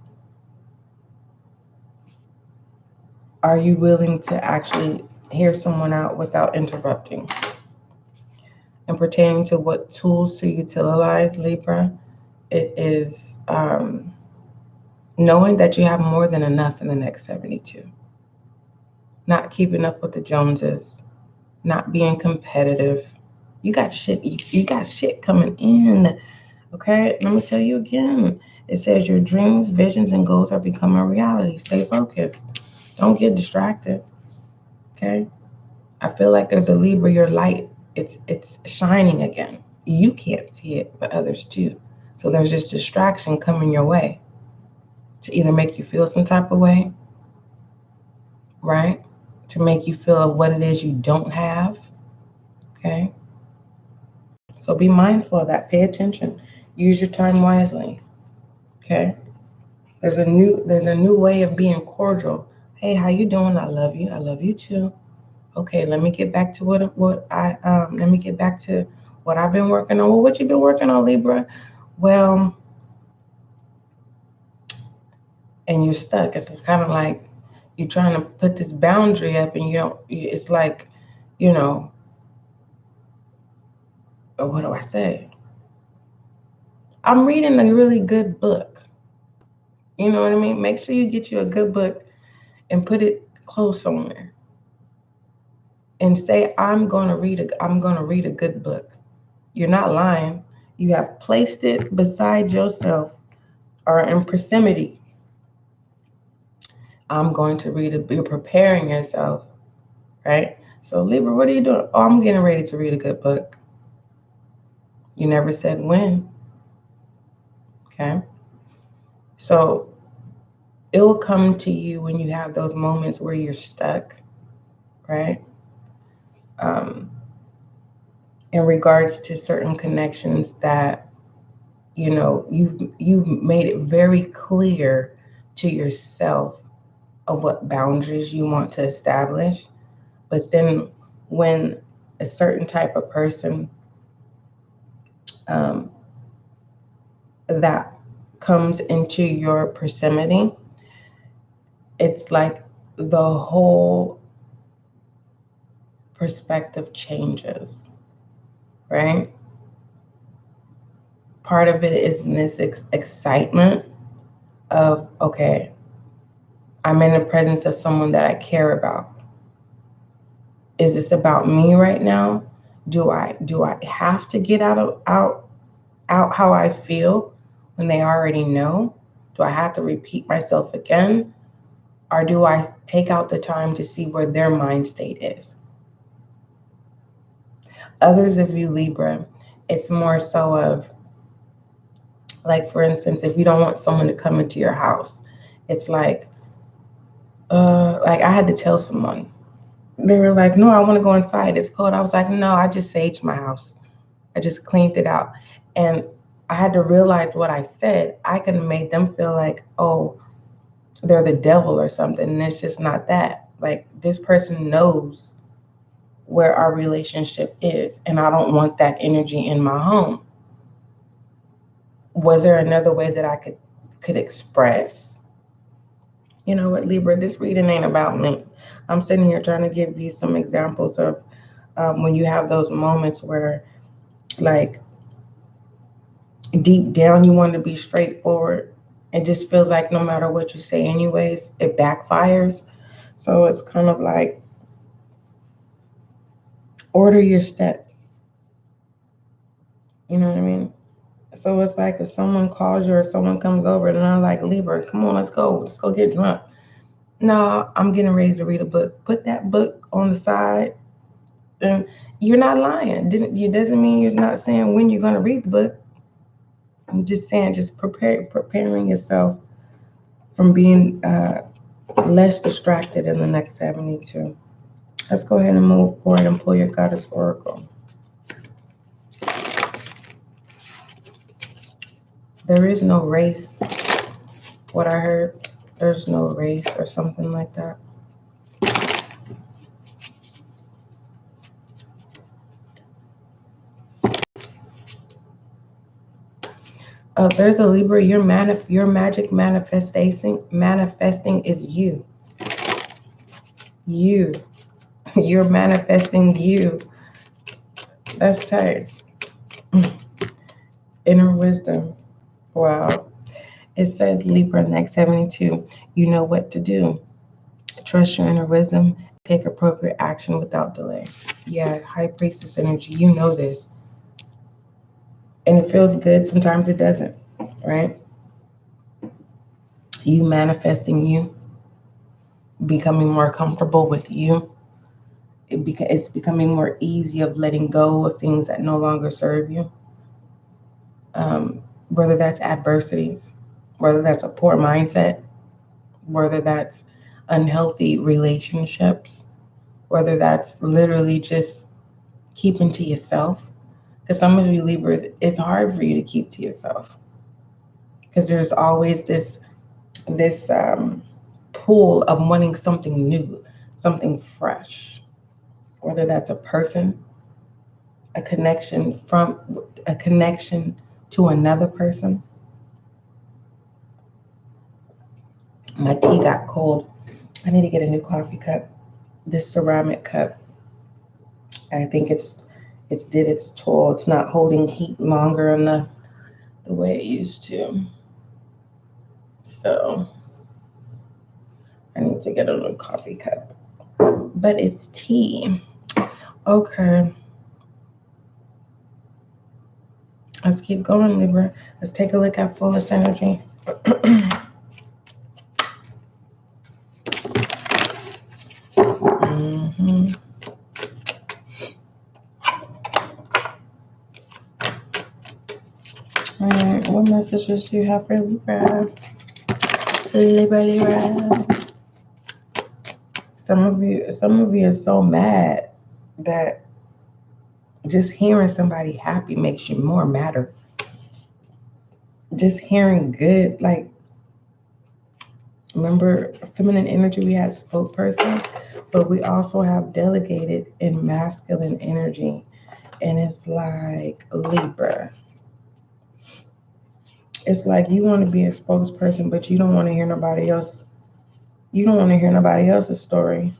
A: are you willing to actually hear someone out without interrupting? And pertaining to what tools to utilize, Libra, it is knowing that you have more than enough in the next 72. Not keeping up with the Joneses, not being competitive. You got shit. You got shit coming in. Okay, let me tell you again. It says your dreams, visions, and goals are becoming reality. Stay focused. Don't get distracted. Okay. I feel like there's a Libra, your light. It's shining again. You can't see it, but others do. So there's this distraction coming your way to either make you feel some type of way, right? To make you feel of what it is you don't have. Okay. So be mindful of that. Pay attention. Use your time wisely. Okay. There's a new way of being cordial. Hey, how you doing? I love you. I love you too. Okay, let me get back to let me get back to what I've been working on. Well, what you been working on, Libra? Well, and you're stuck. It's kind of like you're trying to put this boundary up, and you don't. It's like, you know, what do I say? I'm reading a really good book. You know what I mean? Make sure you get you a good book and put it close somewhere. And say, I'm gonna read a good book. You're not lying. You have placed it beside yourself or in proximity. I'm going to read it. You're preparing yourself, right? So Libra, what are you doing? Oh, I'm getting ready to read a good book. You never said when. Okay. So it will come to you when you have those moments where you're stuck, right? In regards to certain connections that you've made it very clear to yourself of what boundaries you want to establish. But then when a certain type of person that comes into your proximity, it's like the whole perspective changes, right? Part of it is in this excitement of, okay, I'm in the presence of someone that I care about. Is this about me right now? Do I have to get out how I feel when they already know? Do I have to repeat myself again? Or do I take out the time to see where their mind state is? Others of you, Libra, it's more so of, like, for instance, if you don't want someone to come into your house, it's like I had to tell someone. They were like, no, I want to go inside. It's cold. I was like, no, I just saged my house. I just cleaned it out. And I had to realize what I said. I could have made them feel like, oh, they're the devil or something. And it's just not that. Like, this person knows where our relationship is, and I don't want that energy in my home. Was there another way that I could express? You know what, Libra, this reading ain't about me. I'm sitting here trying to give you some examples of when you have those moments where, like, deep down you want to be straightforward. It just feels like no matter what you say anyways, it backfires. So it's kind of like, order your steps. You know what I mean? So it's like if someone calls you or someone comes over and I'm like, Libra, come on, let's go get drunk. No, I'm getting ready to read a book. Put that book on the side, and you're not lying. It doesn't mean you're not saying when you're going to read the book. I'm just saying, just preparing yourself from being less distracted in the next 72. Let's go ahead and move forward and pull your Goddess Oracle. There is no race. What I heard, there's no race or something like that. There's a Libra. Your magic manifesting is you. You're manifesting you. That's tight. Inner wisdom. Wow. It says, Libra, next 72, you know what to do. Trust your inner wisdom. Take appropriate action without delay. Yeah, High Priestess energy. You know this. And it feels good. Sometimes it doesn't, right? You manifesting you. Becoming more comfortable with you. It's becoming more easy of letting go of things that no longer serve you. Whether that's adversities, whether that's a poor mindset, whether that's unhealthy relationships, whether that's literally just keeping to yourself. Because some of you Libras, it's hard for you to keep to yourself. Because there's always this pull of wanting something new, something fresh. Whether that's a person, a connection to another person. My tea got cold. I need to get a new coffee cup. This ceramic cup, I think it's did its toll. It's not holding heat longer enough the way it used to. So I need to get a new coffee cup. But it's tea. Okay. Let's keep going, Libra. Let's take a look at foolish energy. Mm-hmm. All right, what messages do you have for Libra? Libra. Some of you are so mad that just hearing somebody happy makes you more madder. Just hearing good, like, remember feminine energy, we had spokesperson. But we also have delegated in masculine energy. And it's like Libra. It's like you want to be a spokesperson, but you don't want to hear nobody else. You don't want to hear nobody else's story.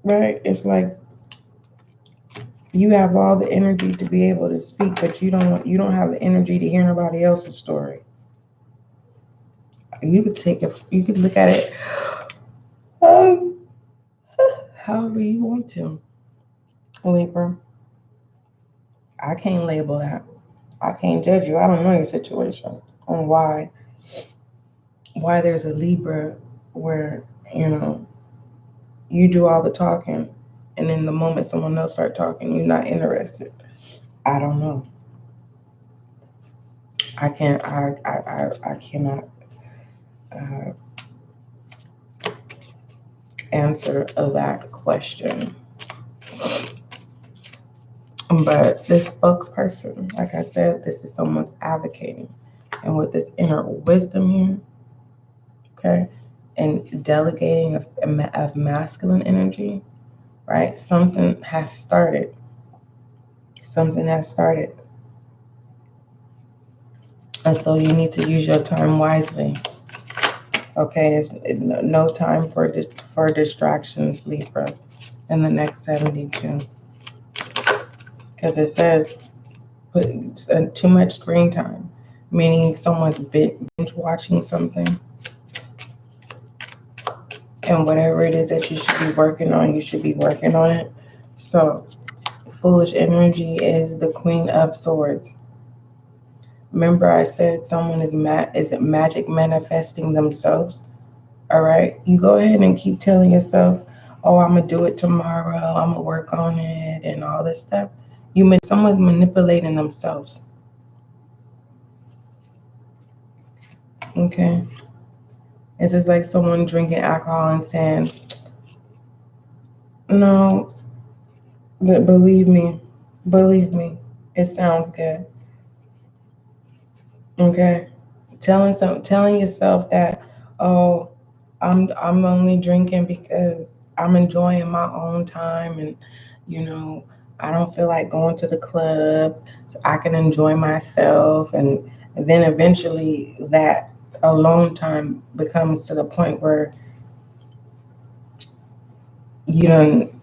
A: Right? It's like you have all the energy to be able to speak, but you don't have the energy to hear nobody else's story. You could look at it um, however you want to. Libra, I can't label that. I can't judge you. I don't know your situation on why there's a Libra where, you do all the talking and then the moment someone else start talking, you're not interested. I don't know. I cannot uh, answer that question. But this spokesperson, like I said, this is someone's advocating. And with this inner wisdom here, okay, and delegating of masculine energy, right? Something has started. Something has started. And so you need to use your time wisely. Okay, it's no time for distractions, Libra, in the next 72. Because it says put too much screen time, meaning someone's binge watching something. And whatever it is that you should be working on, you should be working on it. So, foolish energy is the Queen of Swords. Remember, I said someone is magic manifesting themselves. All right, you go ahead and keep telling yourself, "Oh, I'm gonna do it tomorrow. I'm gonna work on it," and all this stuff. Someone's manipulating themselves. Okay, it's just like someone drinking alcohol and saying, "No, but believe me, it sounds good." Okay, telling yourself that, "Oh, I'm only drinking because I'm enjoying my own time, and you know I don't feel like going to the club, so I can enjoy myself." And then eventually that alone time becomes to the point where you don't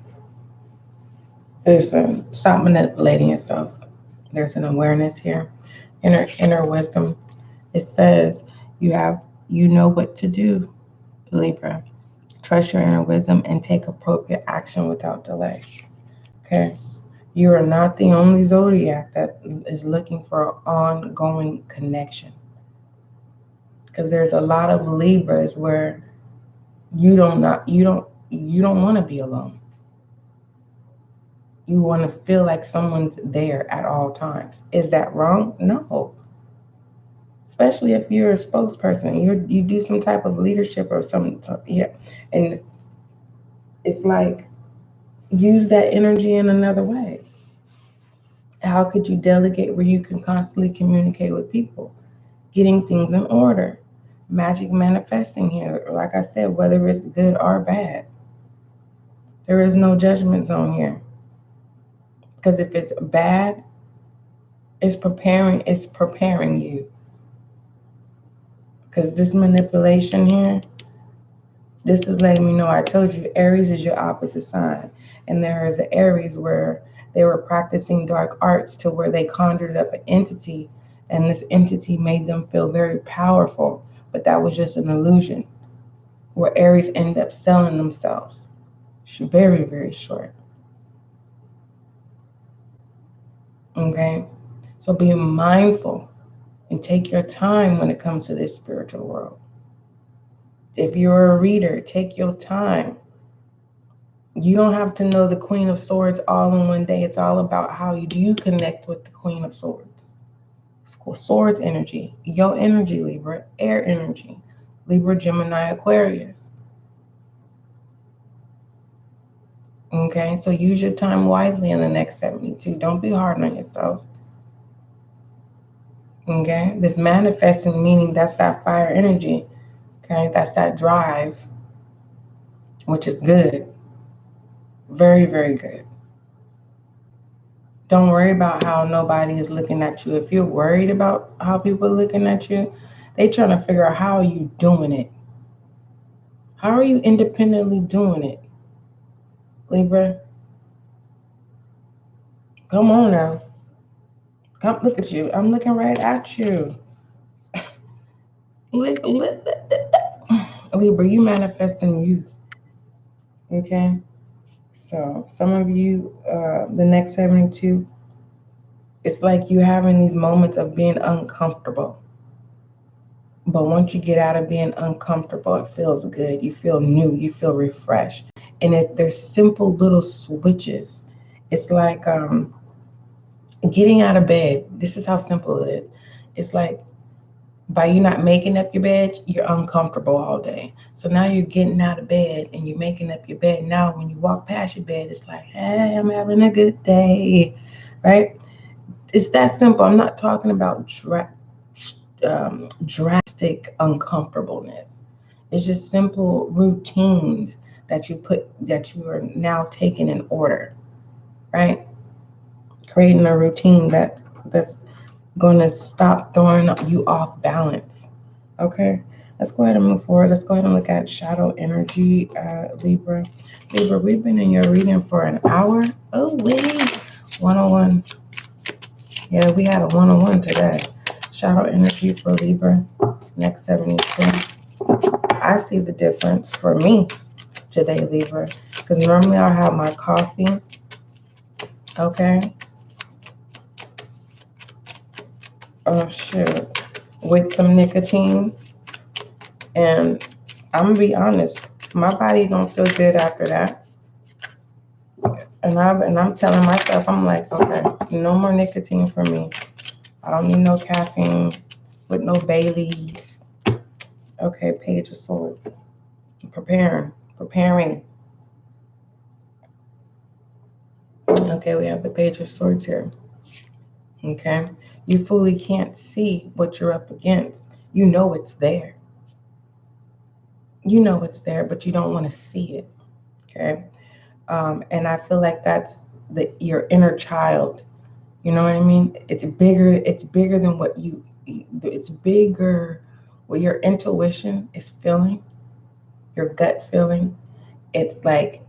A: listen. Stop manipulating yourself. There's an awareness here, inner wisdom. It says you know what to do, Libra. Trust your inner wisdom and take appropriate action without delay. Okay? You are not the only zodiac that is looking for an ongoing connection. Because there's a lot of Libras where you don't want to be alone. You want to feel like someone's there at all times. Is that wrong? No. Especially if you're a spokesperson, you do some type of leadership or something. Yeah, and it's like use that energy in another way. How could you delegate where you can constantly communicate with people, getting things in order, magic manifesting here? Like I said, whether it's good or bad, there is no judgment zone here. Because if it's bad, it's preparing you. Because this manipulation here, this is letting me know, I told you, Aries is your opposite sign. And there is an Aries where they were practicing dark arts to where they conjured up an entity, and this entity made them feel very powerful. But that was just an illusion, where Aries ended up selling themselves. Very, very short. Okay? So be mindful and take your time when it comes to this spiritual world. If you're a reader, take your time. You don't have to know the Queen of Swords all in one day. It's all about how do you connect with the Queen of Swords. Swords energy, your energy, Libra, air energy, Libra, Gemini, Aquarius. Okay, so use your time wisely in the next 72. Don't be hard on yourself. Okay, this manifesting meaning that's that fire energy. Okay, that's that drive. which is good. Very, very good. Don't worry about how nobody is looking at you. If you're worried about how people are looking at you, they trying to figure out how are you doing it. How are you independently doing it, Libra? Come on now. Come look at you. I'm looking right at you. Libra, you manifesting you. Okay? So some of you, the next 72, it's like you having these moments of being uncomfortable. But once you get out of being uncomfortable, it feels good. You feel new. You feel refreshed. And there's simple little switches. It's like getting out of bed. This is how simple it is. It's like by you not making up your bed, you're uncomfortable all day. So now you're getting out of bed and you're making up your bed. Now when you walk past your bed, it's like, hey, I'm having a good day, right? It's that simple. I'm not talking about drastic uncomfortableness. It's just simple routines that you are now taking in order, right? Creating a routine that's going to stop throwing you off balance. Okay, let's go ahead and move forward. Let's go ahead and look at shadow energy, Libra. Libra, we've been in your reading for an hour. Oh, wait. 101. Yeah, we had a 101 today. Shadow energy for Libra, next 72. I see the difference for me today, Libra, because normally I'll have my coffee, okay? Oh, shoot. With some nicotine. And I'm gonna be honest, my body don't feel good after that. And I'm telling myself, I'm like, okay, no more nicotine for me. I don't need no caffeine with no Baileys. Okay, Page of Swords. Preparing. Okay, we have the Page of Swords here. Okay, you fully can't see what you're up against. You know it's there. You know it's there, but you don't want to see it. Okay, and I feel like that's your inner child. You know what I mean? It's bigger. It's bigger than what you. It's bigger. What your intuition is feeling, your gut feeling. It's like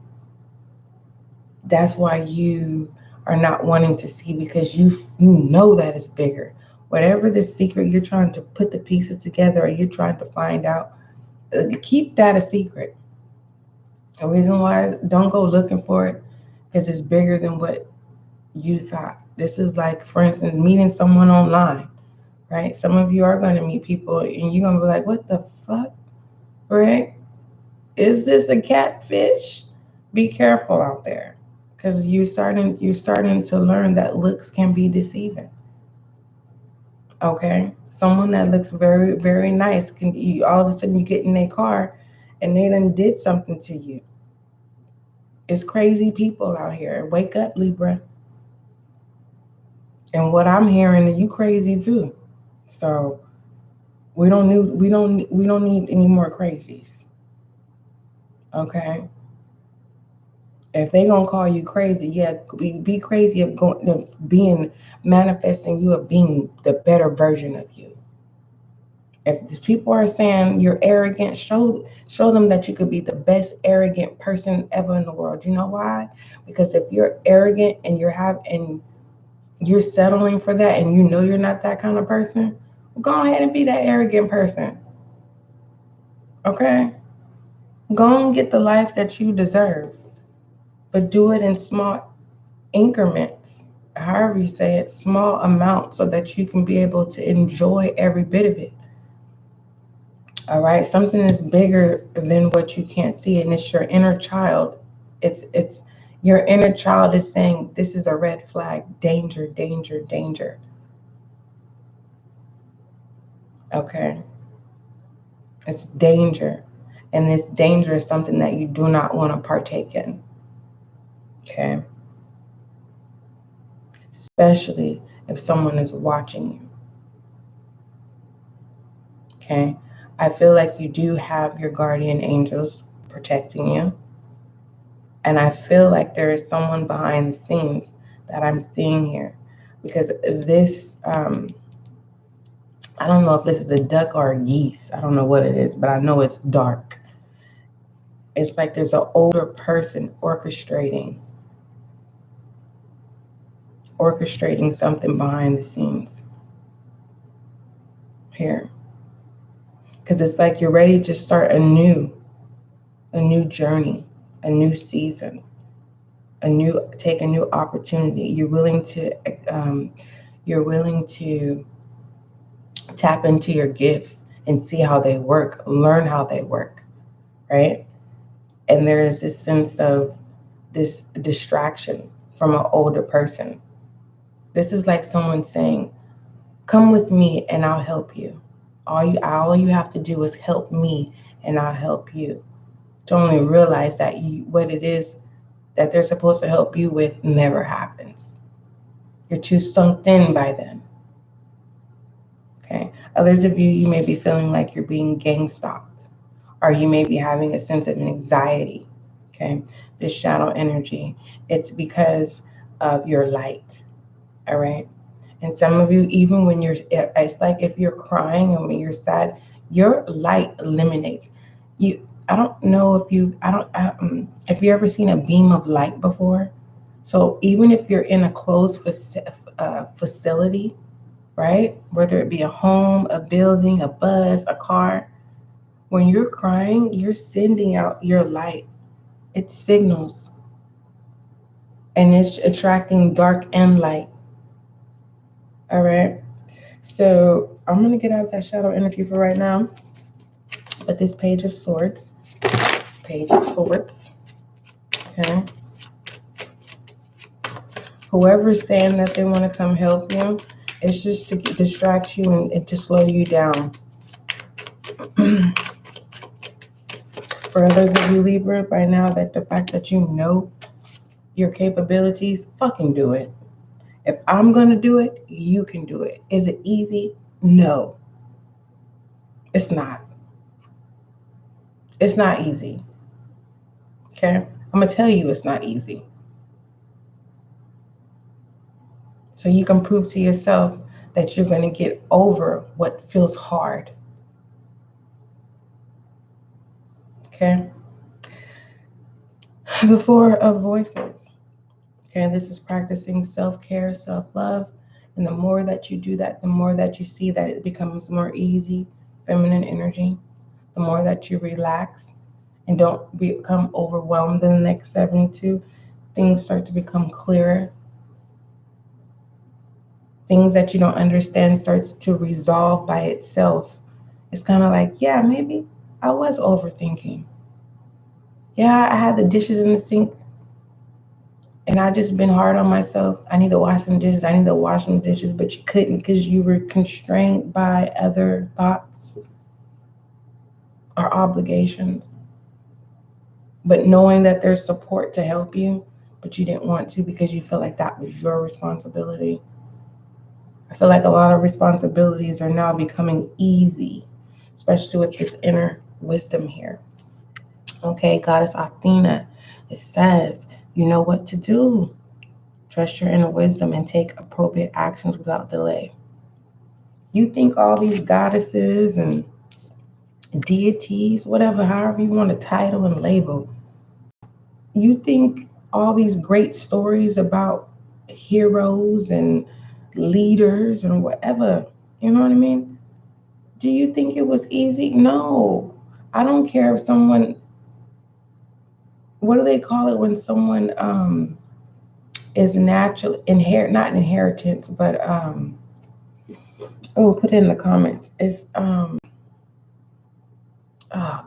A: that's why you are not wanting to see because you know that it's bigger. Whatever the secret you're trying to put the pieces together or you're trying to find out, keep that a secret. The reason why don't go looking for it because it's bigger than what you thought. This is like, for instance, meeting someone online, right? Some of you are going to meet people and you're going to be like, what the fuck, right? Is this a catfish? Be careful out there because you're starting to learn that looks can be deceiving. Okay, someone that looks very, very nice can all of a sudden you get in their car and they done did something to you. It's crazy people out here. Wake up, Libra. And what I'm hearing is you crazy too. So we don't need any more crazies. Okay. If they gonna call you crazy, yeah, be crazy of being manifesting you of being the better version of you. If people are saying you're arrogant, show them that you could be the best arrogant person ever in the world. You know why? Because if you're arrogant and you're settling for that and you know you're not that kind of person, well, go ahead and be that arrogant person. Okay? Go and get the life that you deserve. But do it in small increments. However you say it, small amounts so that you can be able to enjoy every bit of it. All right, something is bigger than what you can't see, and it's your inner child. It's your inner child is saying this is a red flag, danger, danger, danger. Okay, it's danger, and this danger is something that you do not want to partake in. Okay, especially if someone is watching you. Okay, I feel like you do have your guardian angels protecting you. And I feel like there is someone behind the scenes that I'm seeing here. Because this, I don't know if this is a duck or a geese. I don't know what it is, but I know it's dark. It's like there's an older person orchestrating something behind the scenes here. Because it's like you're ready to start a new journey, a new season, take a new opportunity. You're willing to tap into your gifts and see how they work, learn how they work, right? And there is this sense of this distraction from an older person. This is like someone saying, come with me and I'll help you. All you have to do is help me and I'll help you. To only realize that what it is that they're supposed to help you with never happens. You're too sunk in by them. Okay. Others of you may be feeling like you're being gang stalked, or you may be having a sense of anxiety. Okay. This shadow energy, it's because of your light. All right. And some of you, even when it's like if you're crying and when you're sad, your light eliminates you. I don't know if if you ever seen a beam of light before. So even if you're in a closed facility, right? Whether it be a home, a building, a bus, a car, when you're crying, you're sending out your light. It signals and it's attracting dark and light. All right. So I'm going to get out of that shadow energy for right now. But this Page of Swords. Okay. Whoever's saying that they want to come help you, it's just to distract you and to slow you down. For others of you, Libra, by now, that the fact that you know your capabilities, fucking do it. If I'm going to do it, you can do it. Is it easy? No. It's not. It's not easy. Okay? I'm going to tell you it's not easy. So you can prove to yourself that you're going to get over what feels hard. Okay? The Four of Voices. Okay, this is practicing self-care, self-love. And the more that you do that, the more that you see that it becomes more easy, feminine energy. The more that you relax and don't become overwhelmed in the next 72, things start to become clearer. Things that you don't understand starts to resolve by itself. It's kind of like, yeah, maybe I was overthinking. Yeah, I had the dishes in the sink and I just been hard on myself. I need to wash some dishes. But you couldn't because you were constrained by other thoughts or obligations. But knowing that there's support to help you, but you didn't want to because you feel like that was your responsibility. I feel like a lot of responsibilities are now becoming easy, especially with this inner wisdom here. Okay, Goddess Athena, it says, you know what to do. Trust your inner wisdom and take appropriate actions without delay. You think all these goddesses and deities, whatever, however you want to title and label, you think all these great stories about heroes and leaders and whatever, you know what I mean? Do you think it was easy? No. I don't care if someone, what do they call it when someone is natural, not inheritance, but put it in the comments. It's oh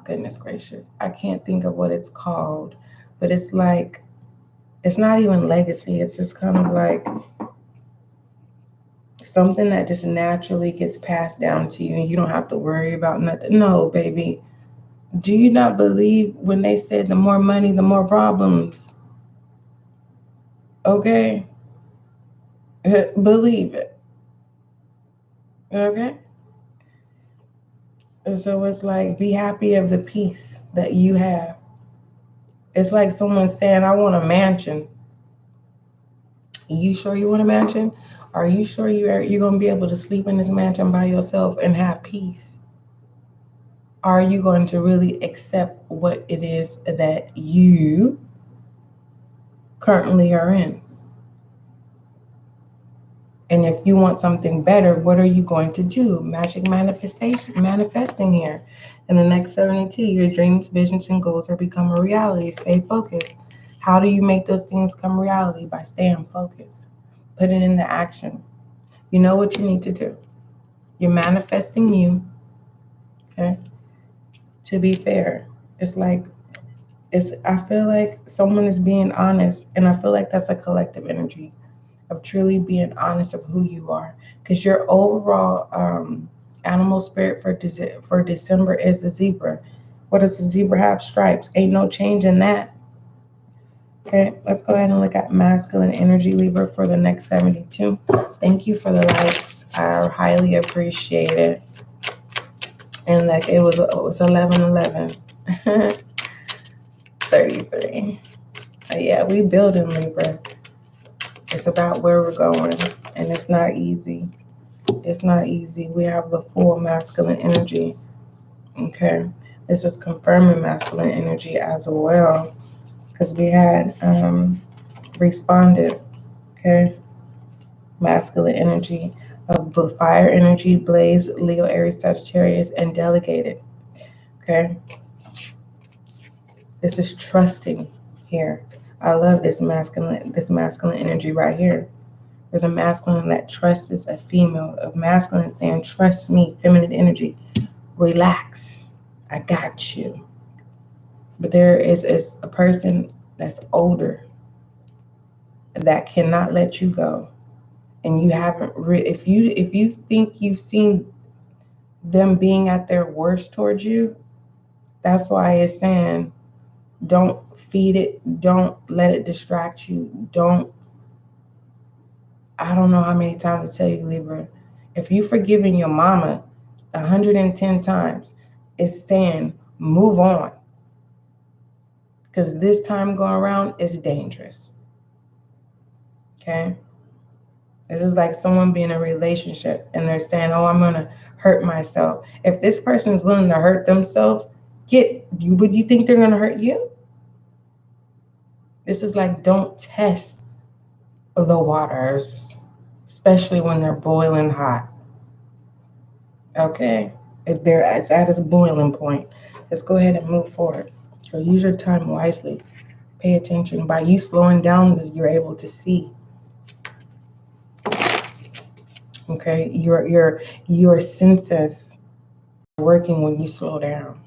A: goodness gracious, I can't think of what it's called, but it's like, it's not even legacy. It's just kind of like something that just naturally gets passed down to you and you don't have to worry about nothing. No, baby. Do you not believe when they said the more money, the more problems? Okay? Believe it. Okay? And so it's like, be happy of the peace that you have. It's like someone saying, I want a mansion. You sure you want a mansion? Are you sure you're going to be able to sleep in this mansion by yourself and have peace? Are you going to really accept what it is that you currently are in? And if you want something better, what are you going to do? Magic manifestation, manifesting here. In the next 72, your dreams, visions, and goals are becoming a reality. Stay focused. How do you make those things come reality? By staying focused. Put it into action. You know what you need to do. You're manifesting you. Okay. To be fair, it's like I feel like someone is being honest, and I feel like that's a collective energy of truly being honest of who you are, because your overall animal spirit for December is the zebra. What does the zebra have? Stripes. Ain't no change in that. Okay, let's go ahead and look at masculine energy, Libra, for the next 72. Thank you for the likes. I highly appreciate it. And like it was 11:11. 33. Yeah, we building, Libra. It's about where we're going, and it's not easy. It's not easy. We have the full masculine energy. Okay, this is confirming masculine energy as well, because we had responded. Okay, masculine energy of fire energy, blaze, Leo, Aries, Sagittarius, and delegated. Okay, this is trusting here. I love this masculine energy right here. There's a masculine that trusts a female, a masculine saying, trust me, feminine energy, relax, I got you. But there is a person that's older that cannot let you go. And you haven't, if you think you've seen them being at their worst towards you, that's why it's saying, don't feed it, don't let it distract you, I don't know how many times to tell you, Libra, if you've forgiven your mama 110 times, it's saying move on. Because this time going around is dangerous. Okay? This is like someone being in a relationship and they're saying, oh, I'm going to hurt myself. If this person is willing to hurt themselves, would you think they're going to hurt you? This is like, don't test the waters, especially when they're boiling hot. Okay? It's at its boiling point. Let's go ahead and move forward. So use your time wisely. Pay attention. By you slowing down, you're able to see. Okay, your senses are working when you slow down.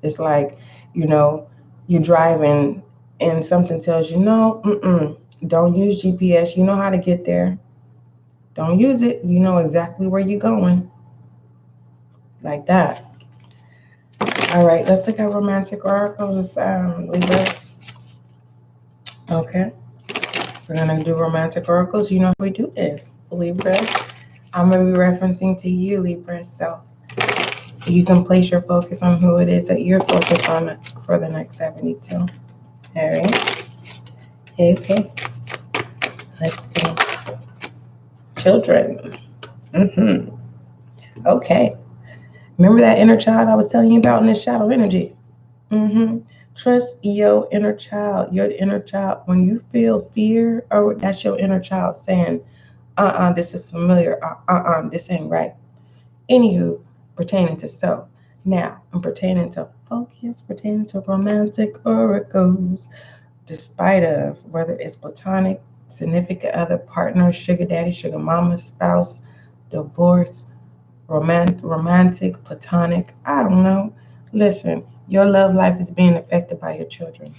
A: It's like, you're driving and something tells you, no, don't use GPS. You know how to get there. Don't use it. You know exactly where you're going. Like that. All right, let's look at romantic oracles, Libra. Okay, we're gonna do romantic oracles. You know how we do this, Libra. I'm gonna be referencing to you, Libra. So you can place your focus on who it is that you're focused on for the next 72. All right. Okay. Let's see. Children. Okay. Remember that inner child I was telling you about in this shadow energy? Trust your inner child. Your inner child, when you feel fear, that's your inner child saying, this is familiar. This ain't right. Anywho, pertaining to self. Now, I'm pertaining to focus, pertaining to romantic oracles, despite of whether it's platonic, significant other, partner, sugar daddy, sugar mama, spouse, divorce, romantic, platonic, I don't know. Listen, your love life is being affected by your children.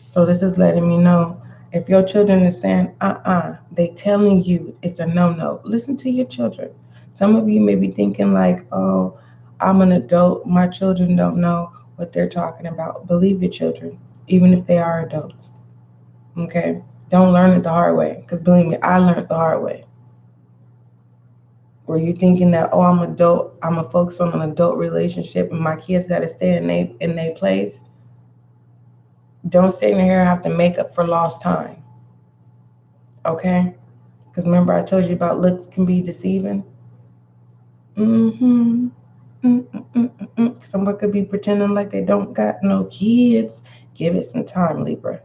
A: So this is letting me know, if your children are saying, they telling you it's a no-no, listen to your children. Some of you may be thinking like, oh, I'm an adult. My children don't know what they're talking about. Believe your children, even if they are adults. Okay? Don't learn it the hard way. Because believe me, I learned the hard way. Were you thinking that, oh, I'm adult, I'm going to focus on an adult relationship and my kids got to stay in their place? Don't sit in here and have to make up for lost time. Okay? Because remember I told you about looks can be deceiving? Mm-hmm. Someone could be pretending like they don't got no kids. Give it some time, Libra.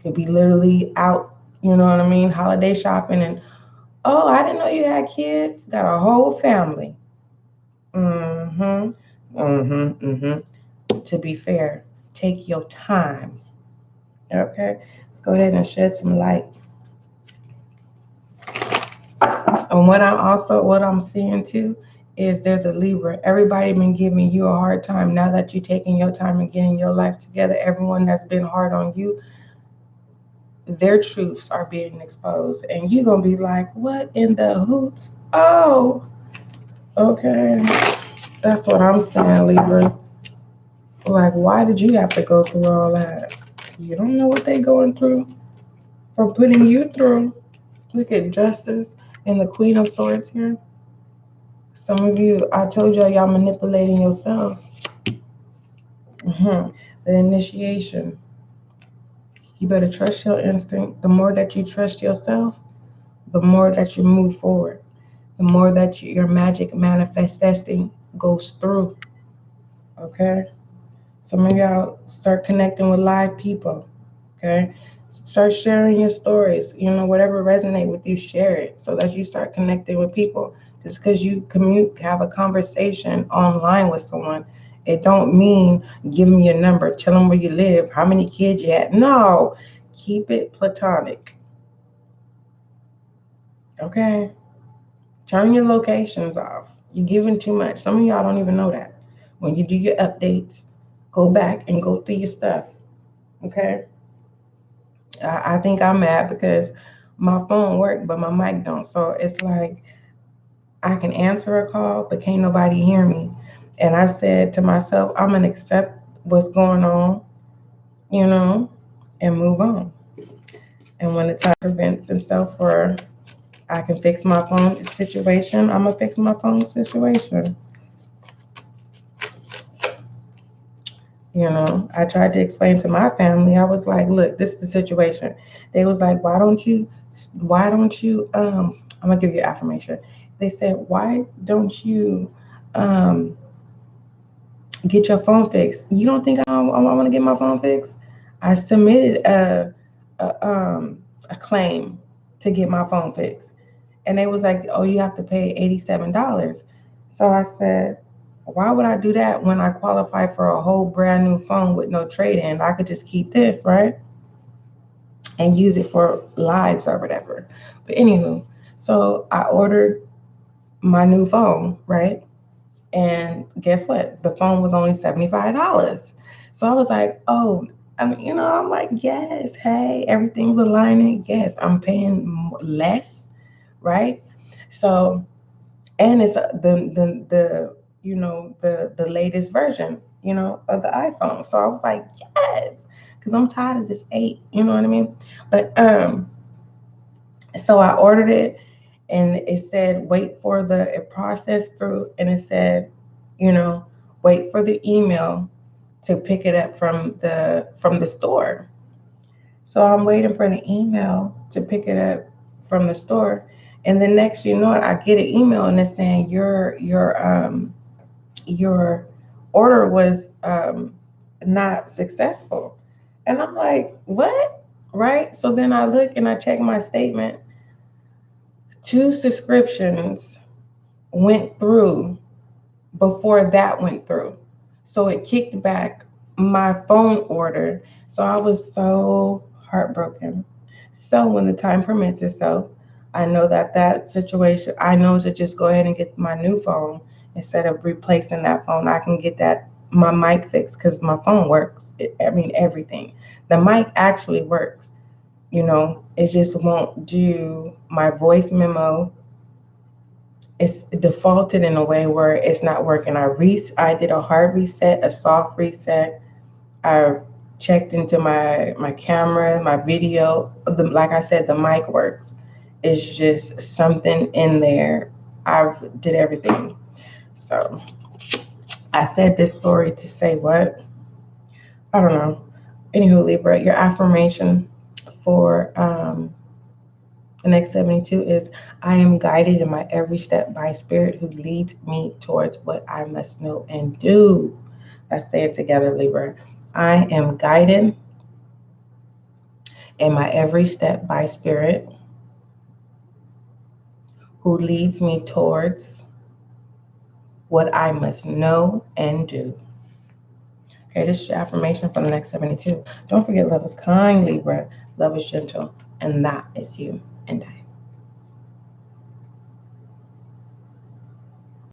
A: Could be literally out, you know what I mean, holiday shopping and, oh, I didn't know you had kids. Got a whole family. To be fair, take your time. Okay? Let's go ahead and shed some light. And what I'm seeing too is there's a Libra. Everybody been giving you a hard time. Now that you're taking your time and getting your life together, everyone that's been hard on you, their truths are being exposed. And you're going to be like, what in the hoots? Oh, okay. That's what I'm saying, Libra. Like, why did you have to go through all that? You don't know what they're going through for putting you through. Look at Justice and the Queen of Swords here. Some of you, I told y'all manipulating yourself. The initiation. You better trust your instinct. The more that you trust yourself, the more that you move forward. The more that your magic manifesting goes through. Okay? Some of y'all start connecting with live people. Okay? Start sharing your stories. You know, whatever resonate with you, share it so that you start connecting with people. Just because you have a conversation online with someone, it don't mean give them your number, tell them where you live, how many kids you had. No, keep it platonic. Okay? Turn your locations off. You're giving too much. Some of y'all don't even know that. When you do your updates, go back and go through your stuff. Okay? I think I'm mad because my phone worked, but my mic don't. So it's like I can answer a call, but can't nobody hear me. And I said to myself, I'm going to accept what's going on, you know, and move on. And when the time prevents itself or I can fix my phone situation, I'm going to fix my phone situation. You know, I tried to explain to my family. I was like, look, this is the situation. They was like, why don't you, I'm going to give you affirmation. They said, why don't you get your phone fixed? You don't think I want to get my phone fixed? I submitted a claim to get my phone fixed. And they was like, oh, you have to pay $87. So I said, why would I do that when I qualify for a whole brand new phone with no trade-in? I could just keep this, right? And use it for lives or whatever. But anywho, so I ordered my new phone, right? And guess what? The phone was only $75. So I was like, oh, I mean, you know, I'm like, yes, hey, everything's aligning. Yes, I'm paying less, right? So, and it's the you know the latest version, you know, of the iPhone. So I was like, yes, because I'm tired of this 8. You know what I mean? But so I ordered it, and it said wait for it processed through, and it said, you know, wait for the email to pick it up from the store. So I'm waiting for the email to pick it up from the store, and then next you know it, I get an email and it's saying your order was not successful, and I'm like, what? Right? So then I look and I check my statement. 2 subscriptions went through before that went through. So it kicked back my phone order. So I was so heartbroken. So when the time permits itself, I know that situation, I know to just go ahead and get my new phone instead of replacing that phone. I can get my mic fixed because my phone works. Everything. The mic actually works. You know, it just won't do my voice memo. It's defaulted in a way where it's not working. I did a hard reset, a soft reset. I checked into my camera, my video. Like I said, the mic works. It's just something in there. I did everything. So I said this story to say what? I don't know. Anywho, Libra, your affirmation for the next 72 is I am guided in my every step by Spirit who leads me towards what I must know and do. Let's say it together, Libra. I am guided in my every step by Spirit who leads me towards what I must know and do. Okay, this is your affirmation for the next 72. Don't forget, love is kind, Libra. Love is gentle. And that is you and I.